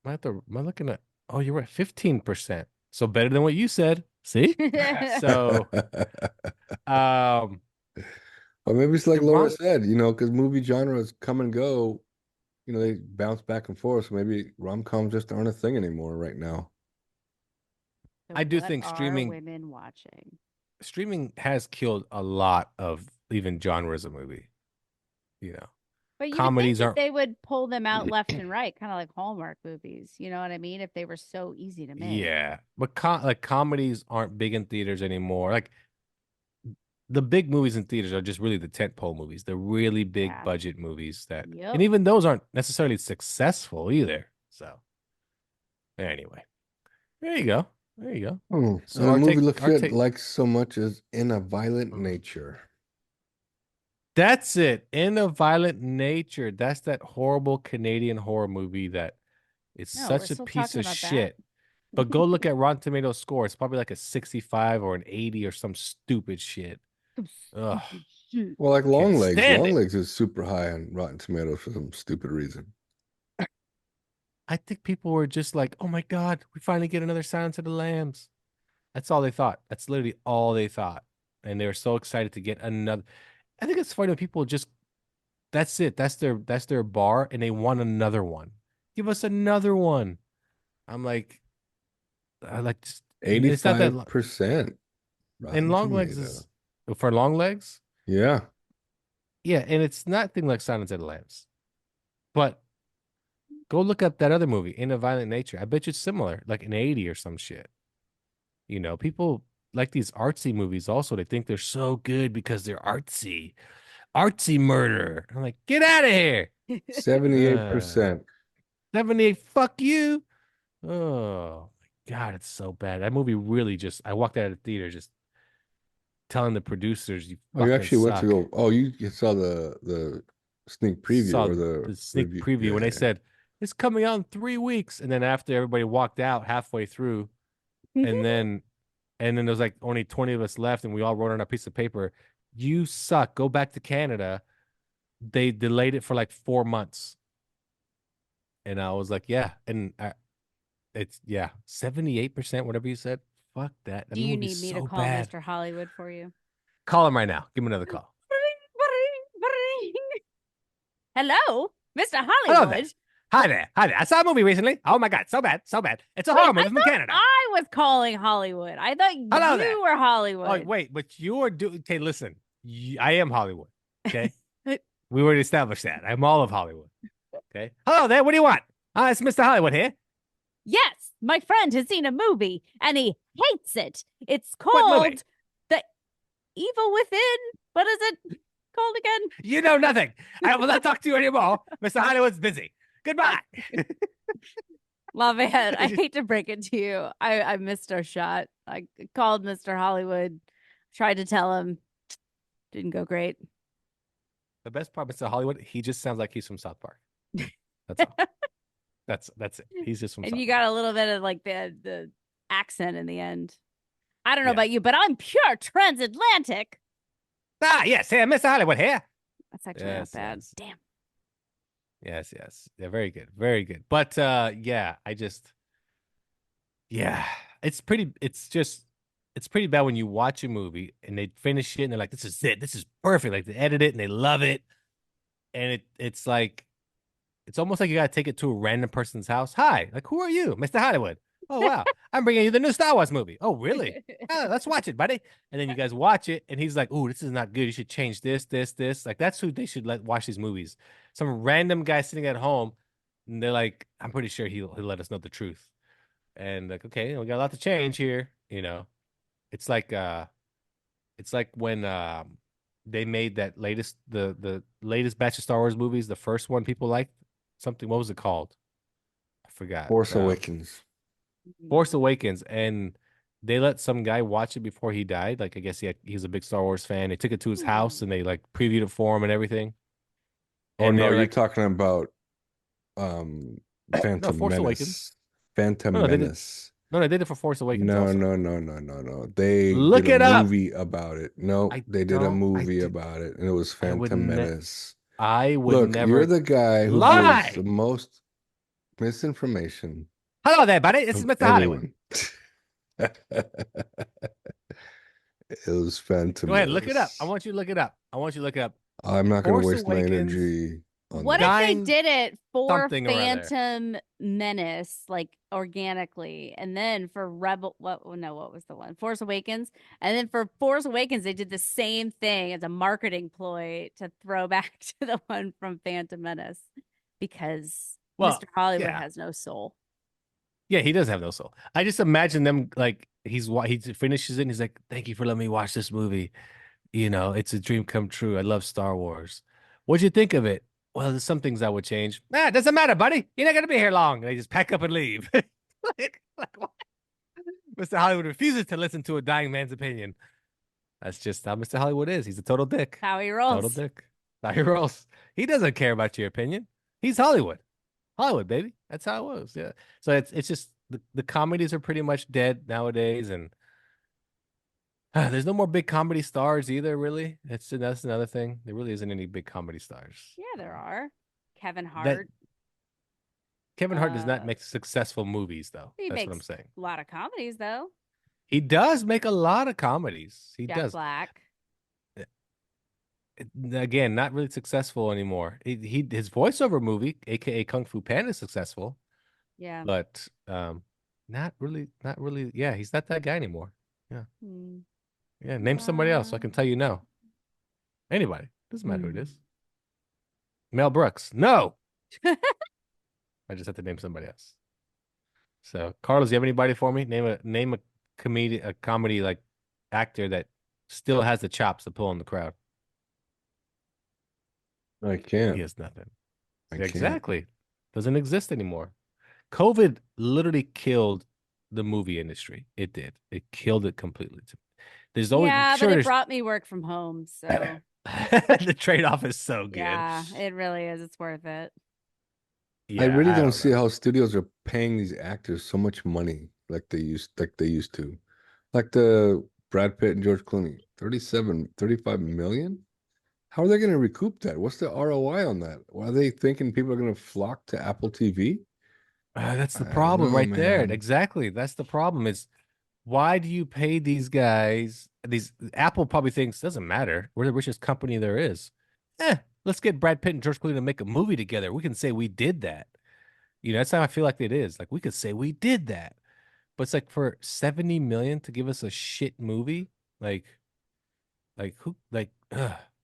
Am I looking at? Oh, you're right, 15%. So better than what you said. See? So, well, maybe it's like Laura said, because movie genres come and go. They bounce back and forth. So maybe rom-coms just aren't a thing anymore right now. So I do think streaming. Women watching. Streaming has killed a lot of even genres of movie. But comedies think that they would pull them out left and right, kind of like Hallmark movies. You know what I mean? If they were so easy to make. Yeah, but comedies aren't big in theaters anymore. Like the big movies in theaters are just really the tentpole movies, the really big budget movies and even those aren't necessarily successful either. So anyway, there you go. Oh, so the movie Lafitte likes so much is In a Violent Nature. That's it. In a Violent Nature. That's that horrible Canadian horror movie that it's such a piece of shit. But go look at Rotten Tomatoes score. It's probably like a 65 or an 80 or some stupid shit. Ugh. Well, like Can't stand it. Long Legs is super high on Rotten Tomatoes for some stupid reason. I think people were just like, oh my God, we finally get another Silence of the Lambs. That's all they thought. That's literally all they thought. And they were so excited to get another. I think it's funny when people just, that's it. That's their bar, and they want another one. Give us another one. I'm like, I like just, it's not that 85%. and Long Legs is for Long Legs. Yeah. Yeah, and it's nothing like Silence of the Lambs. But go look up that other movie, In a Violent Nature. I bet you it's similar, like an 80 or some shit. You know, people like these artsy movies also. They think they're so good because they're artsy. Artsy murder. I'm like, get out of here. 78%. 78, fuck you. Oh my God, it's so bad. That movie really just, I walked out of the theater just telling the producers, you Oh, you actually went suck. to go. Oh, you saw the sneak preview Saw or the sneak review. preview Yeah, when they said it's coming out in 3 weeks, and then after everybody walked out halfway through, and then there was like only 20 of us left, and we all wrote on a piece of paper, "You suck. Go back to Canada." They delayed it for like 4 months, and I was like, "Yeah," and it's 78%, whatever you said. Fuck that. That Do you movie's need me so to call bad. Mr. Hollywood for you? Call him right now. Give him another call. Hello, Mr. Hello there. Hollywood. Hi there. Hi there. I saw a movie recently. Oh my God, so bad, so bad. It's a horror movie from Canada. I was calling Hollywood. I thought Hello you there. were Hollywood. Oh wait, but you're doing. Okay, listen. I am Hollywood. Okay, we already established that. I'm all of Hollywood. Okay. Hello there. What do you want? It's Mr. Hollywood here. Yes, my friend has seen a movie and he hates it. It's What called movie? The Evil Within. What is it called again? You know nothing. I will not talk to you anymore. Mr. Hollywood's busy. Goodbye. Love it. I hate to break it to you. I missed our shot. I called Mr. Hollywood, tried to tell him. Didn't go great. The best part, Mr. Hollywood, he just sounds like he's from South Park. That's all. That's it. He's just from And South you Park. got a little bit of like the accent in the end. I don't know Yeah. about you, but I'm pure transatlantic. Yes, here, Mr. Hollywood here. That's actually Yes, not bad. yes. Damn. Yes. Yeah, very good. Very good. But yeah, it's pretty bad when you watch a movie and they finish it and they're like, this is it. This is perfect. Like they edit it and they love it. And it's like, it's almost like you got to take it to a random person's house. Hi, like, who are you? Mr. Hollywood. Oh, wow. I'm bringing you the new Star Wars movie. Oh, really? Let's watch it, buddy. And then you guys watch it and he's like, oh, this is not good. You should change this. Like, that's who they should let watch these movies. Some random guy sitting at home and they're like, I'm pretty sure he'll let us know the truth. And like, okay, we got a lot to change here. You know, it's like when they made that the latest batch of Star Wars movies, the first one people liked something. What was it called? I forgot. Force Awakens. Force Awakens, and they let some guy watch it before he died. Like, I guess he's a big Star Wars fan. They took it to his house and they like previewed it for him and everything. Oh And no, they're you're like, talking about Phantom Force Menace. Awakens. Phantom No, they did- Menace. No, they did it for Force Awakens. No, also. no. They Look did it a up. movie about it. No, I they did a don't- I movie did- about it, and it was I would Phantom ne- Menace. I would Look, never you're the guy who lie. gives the most misinformation. Hello there, buddy. This is of Mr. Hollywood. everyone. It was Phantom Go ahead, look it up. Menace. I want you to look it up. I'm not going to Force waste my Awakens. energy on What that. if they Dying did it for something or other. Phantom Menace, like organically, and then for what was the one? Force Awakens, and then for Force Awakens, they did the same thing as a marketing ploy to throw back to the one from Phantom Menace, because Well, Mr. Hollywood yeah. has no soul. Yeah, he does have no soul. I just imagine them like he finishes it and he's like, "Thank you for letting me watch this movie. You know, it's a dream come true. I love Star Wars. What'd you think of it? Well, there's some things I would change. It doesn't matter, buddy. You're not gonna be here long." And they just pack up and leave. like what? Mr. Hollywood refuses to listen to a dying man's opinion. That's just how Mr. Hollywood is. He's a total dick. How he rolls. Total dick. How he rolls. He doesn't care about your opinion. He's Hollywood. Hollywood, baby. That's how it was. Yeah. So it's just the comedies are pretty much dead nowadays, and there's no more big comedy stars either. Really, that's another thing. There really isn't any big comedy stars. Yeah, there are. Kevin That Hart. Kevin Hart does not make successful movies, though. He That's makes what I'm saying. a lot of comedies, though. He does make a lot of comedies. He Jack does. Black. Again, not really successful anymore. His voiceover movie, aka Kung Fu Panda, is successful. Yeah. But not really. Yeah, he's not that guy anymore. Yeah. Yeah. Name somebody else so I can tell you no. Anybody. Doesn't matter who it is. Mel Brooks. No. I just have to name somebody else. So, Carlos, do you have anybody for me? Name a comedy like actor that still has the chops to pull in the crowd. I can't. He has nothing. I can't. Exactly. Doesn't exist anymore. COVID literally killed the movie industry. It did. It killed it completely. There's always but it brought me work from home, so the trade-off is so good. yeah, it really is. It's worth it. Yeah, I really don't see how studios are paying these actors so much money like they used to. Like the Brad Pitt and George Clooney, 35 million? How are they going to recoup that? What's the ROI on that? Are they thinking people are going to flock to Apple TV? That's the problem right there. Man. Exactly. That's the problem is why do you pay these guys? Apple probably thinks doesn't matter. We're the richest company there is. Let's get Brad Pitt and George Clooney to make a movie together. We can say we did that. That's how I feel like it is. Like we could say we did that. But it's like for 70 million to give us a shit movie,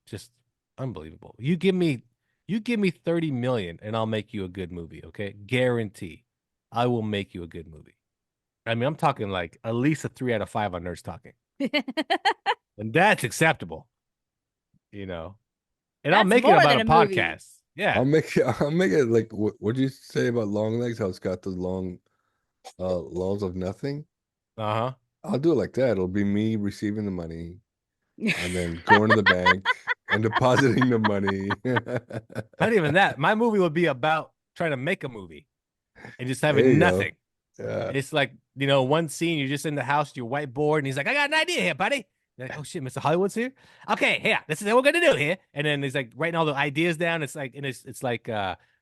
just unbelievable. You give me 30 million and I'll make you a good movie, okay? Guarantee. I will make you a good movie. I mean, I'm talking like at least a 3 out of 5 on Nerds Talking. And that's acceptable. And That's I'll make it more about than a a movie. podcast. Yeah. I'll make it like what'd you say about Long Legs? How it's got those long laws of nothing. Uh-huh. I'll do it like that. It'll be me receiving the money and then going to the bank and depositing the money. Not even that. My movie would be about trying to make a movie and just There having you go. nothing. Yeah. It's like, one scene, you're just in the house, your whiteboard, and he's like, I got an idea here, buddy. You're like, oh shit, Mr. Hollywood's here. Okay, here, this is what we're gonna do here. And then he's like writing all the ideas down. It's like, and it's like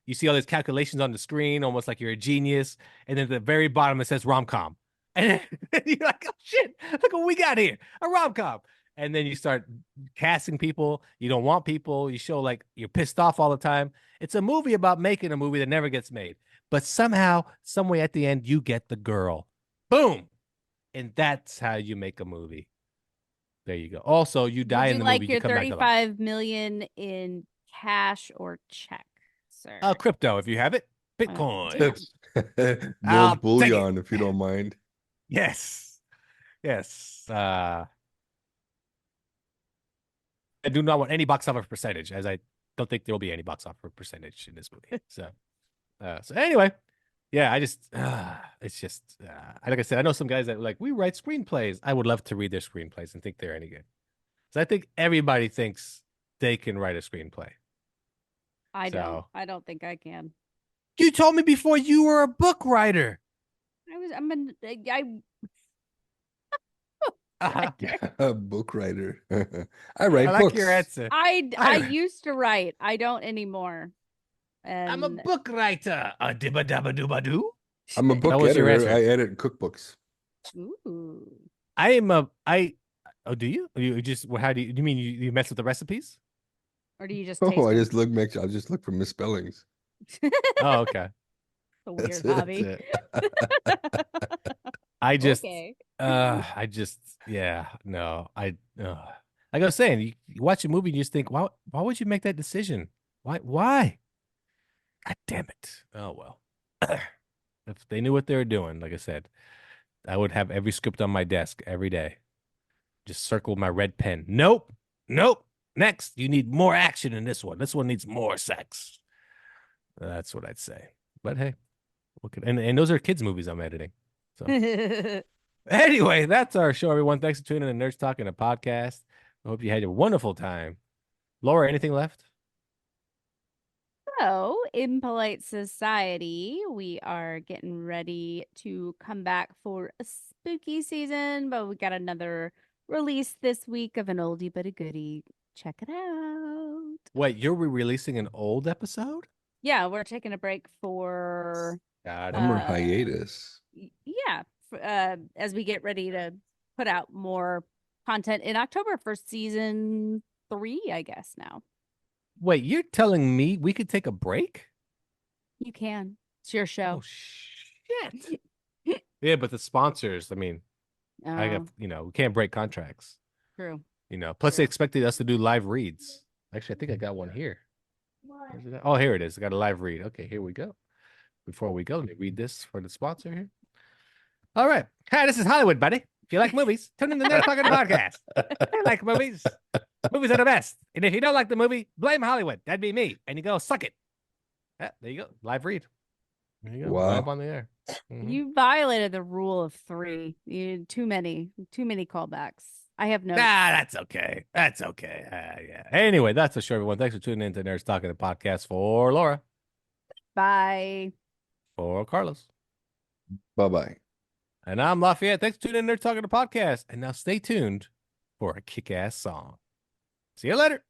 you see all these calculations on the screen, almost like you're a genius. And then at the very bottom it says rom-com. And then you're like, oh shit, look what we got here. A rom-com. And then you start casting people. You don't want people. You show like you're pissed off all the time. It's a movie about making a movie that never gets made. But somehow, some way at the end, you get the girl. Boom. And that's how you make a movie. There you go. Also, you die in the like movie. your You come back to life. 35 million in cash or check, sir? Crypto, if you have it. Bitcoin. More I'll bullion, if you don't mind. Yes. I do not want any box office percentage, as I don't think there will be any box office percentage in this movie. So anyway, yeah, it's just, like I said, I know some guys that like, we write screenplays. I would love to read their screenplays and think they're any good. So I think everybody thinks they can write a screenplay. I don't think I can. You told me before you were a book writer. A book writer. I write I like books. your answer. I used to write. I don't anymore. And I'm a book writer. A dibba dabba dooba doo. I'm a book That was your editor. answer. I edit cookbooks. Ooh. Do you? You just, how do you mean you mess with the recipes? Or do you just taste Oh, I them? just look for misspellings. Oh, okay. It's a weird That's it. hobby. Okay. Like I was saying, you watch a movie and you just think, why would you make that decision? Why? God damn it. Oh, well. If they knew what they were doing, like I said, I would have every script on my desk every day. Just circle my red pen. Nope. Next, you need more action in this one. This one needs more sex. That's what I'd say. But hey, and those are kids' movies I'm editing. So anyway, that's our show, everyone. Thanks for tuning in to Nerds Talking, a podcast. I hope you had a wonderful time. Laura, anything left? So, in polite society, we are getting ready to come back for a spooky season, but we got another release this week of an oldie but a goodie. Check it out. Wait, you're re-releasing an old episode? Yeah, we're taking a break for Summer hiatus. Yeah, as we get ready to put out more content in October for season 3, I guess now. Wait, you're telling me we could take a break? You can. It's your show. Oh shit. Yeah, but the sponsors, I mean, I have, we can't break contracts. True. Plus they expected us to do live reads. Actually, I think I got one here. Oh, here it is. I got a live read. Okay, here we go. Before we go, let me read this for the sponsor here. All right. Hi, this is Hollywood, buddy. If you like movies, tune in to Nerd Talking Podcast. I like movies. Movies are the best. And if you don't like the movie, blame Hollywood. That'd be me. And you go, suck it. Yeah, there you go. Live read. There you go. Wow. Live on the air. Mhm. You violated the rule of 3. You too many callbacks. I have no. That's okay. That's okay. Yeah. Anyway, that's the show, everyone. Thanks for tuning in to Nerds Talking the Podcast. For Laura. Bye. For Carlos. Bye-bye. And I'm Lafayette. Thanks for tuning in to Nerds Talking the Podcast. And now stay tuned for a kick-ass song. See you later.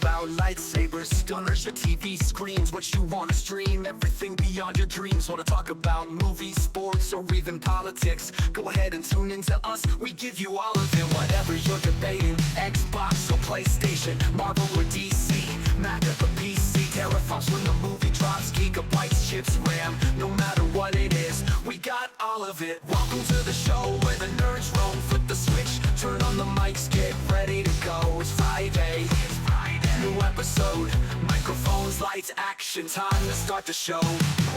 About lightsabers, stunners, your TV screens, what you want to stream, everything beyond your dreams. Want to talk about movies, sports, or even politics? Go ahead and tune into us, we give you all of it. Whatever you're debating, Xbox or PlayStation, Marvel or DC, Mac or the PC, teraflops when the movie drops, gigabytes, chips, RAM, no matter what it is, we got all of it. Welcome to the show where the nerds roam, flip the switch, turn on the mics, get ready to go. It's Friday. New episode, microphones, lights, action, time to start the show.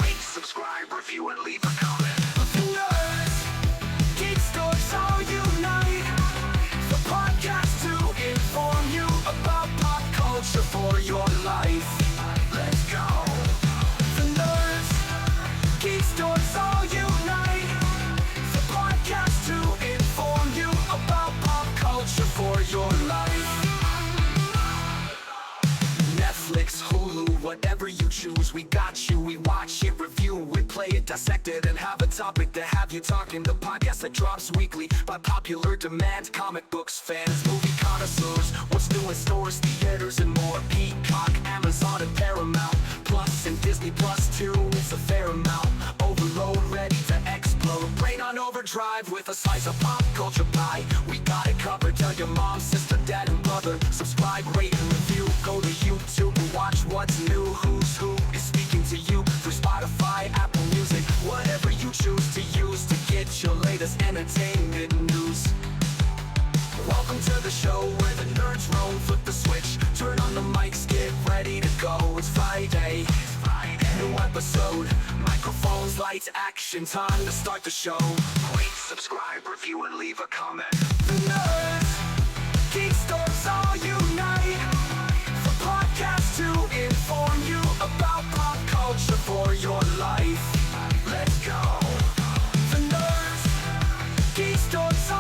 Rate, subscribe, review, and leave a comment. The nerds, geeks, dorks all unite. The podcast to inform you about pop culture for your life. Let's go. The nerds, geeks, dorks all unite. The podcast to inform you about pop culture for your life. Netflix, Hulu, whatever you choose, we got you. We watch it, review it, play it, dissect it, and have a topic to have you talking. The podcast that drops weekly by popular demand. Comic books fans, movie connoisseurs, what's new in stores, theaters, and more. Peacock, Amazon, and Paramount Plus, and Disney Plus too. It's a fair amount. Overload, ready to explode. Brain on overdrive with a slice of pop culture pie. We got it covered. Tell your mom, sister, dad, and brother. Subscribe, rate, and review. Go to YouTube and watch what's new. Who's who is speaking to you through Spotify, Apple Music, whatever you choose to use to get your latest entertainment news. Welcome to the show where the nerds roam, flip the switch, turn on the mics, get ready to go. It's Friday. New episode, microphones, lights, action, time to start the show. Rate, subscribe, review, and leave a comment. The nerds, geeks, dorks all unite. The podcast to inform you about pop culture for your life. Let's go. The nerds, geeks, dorks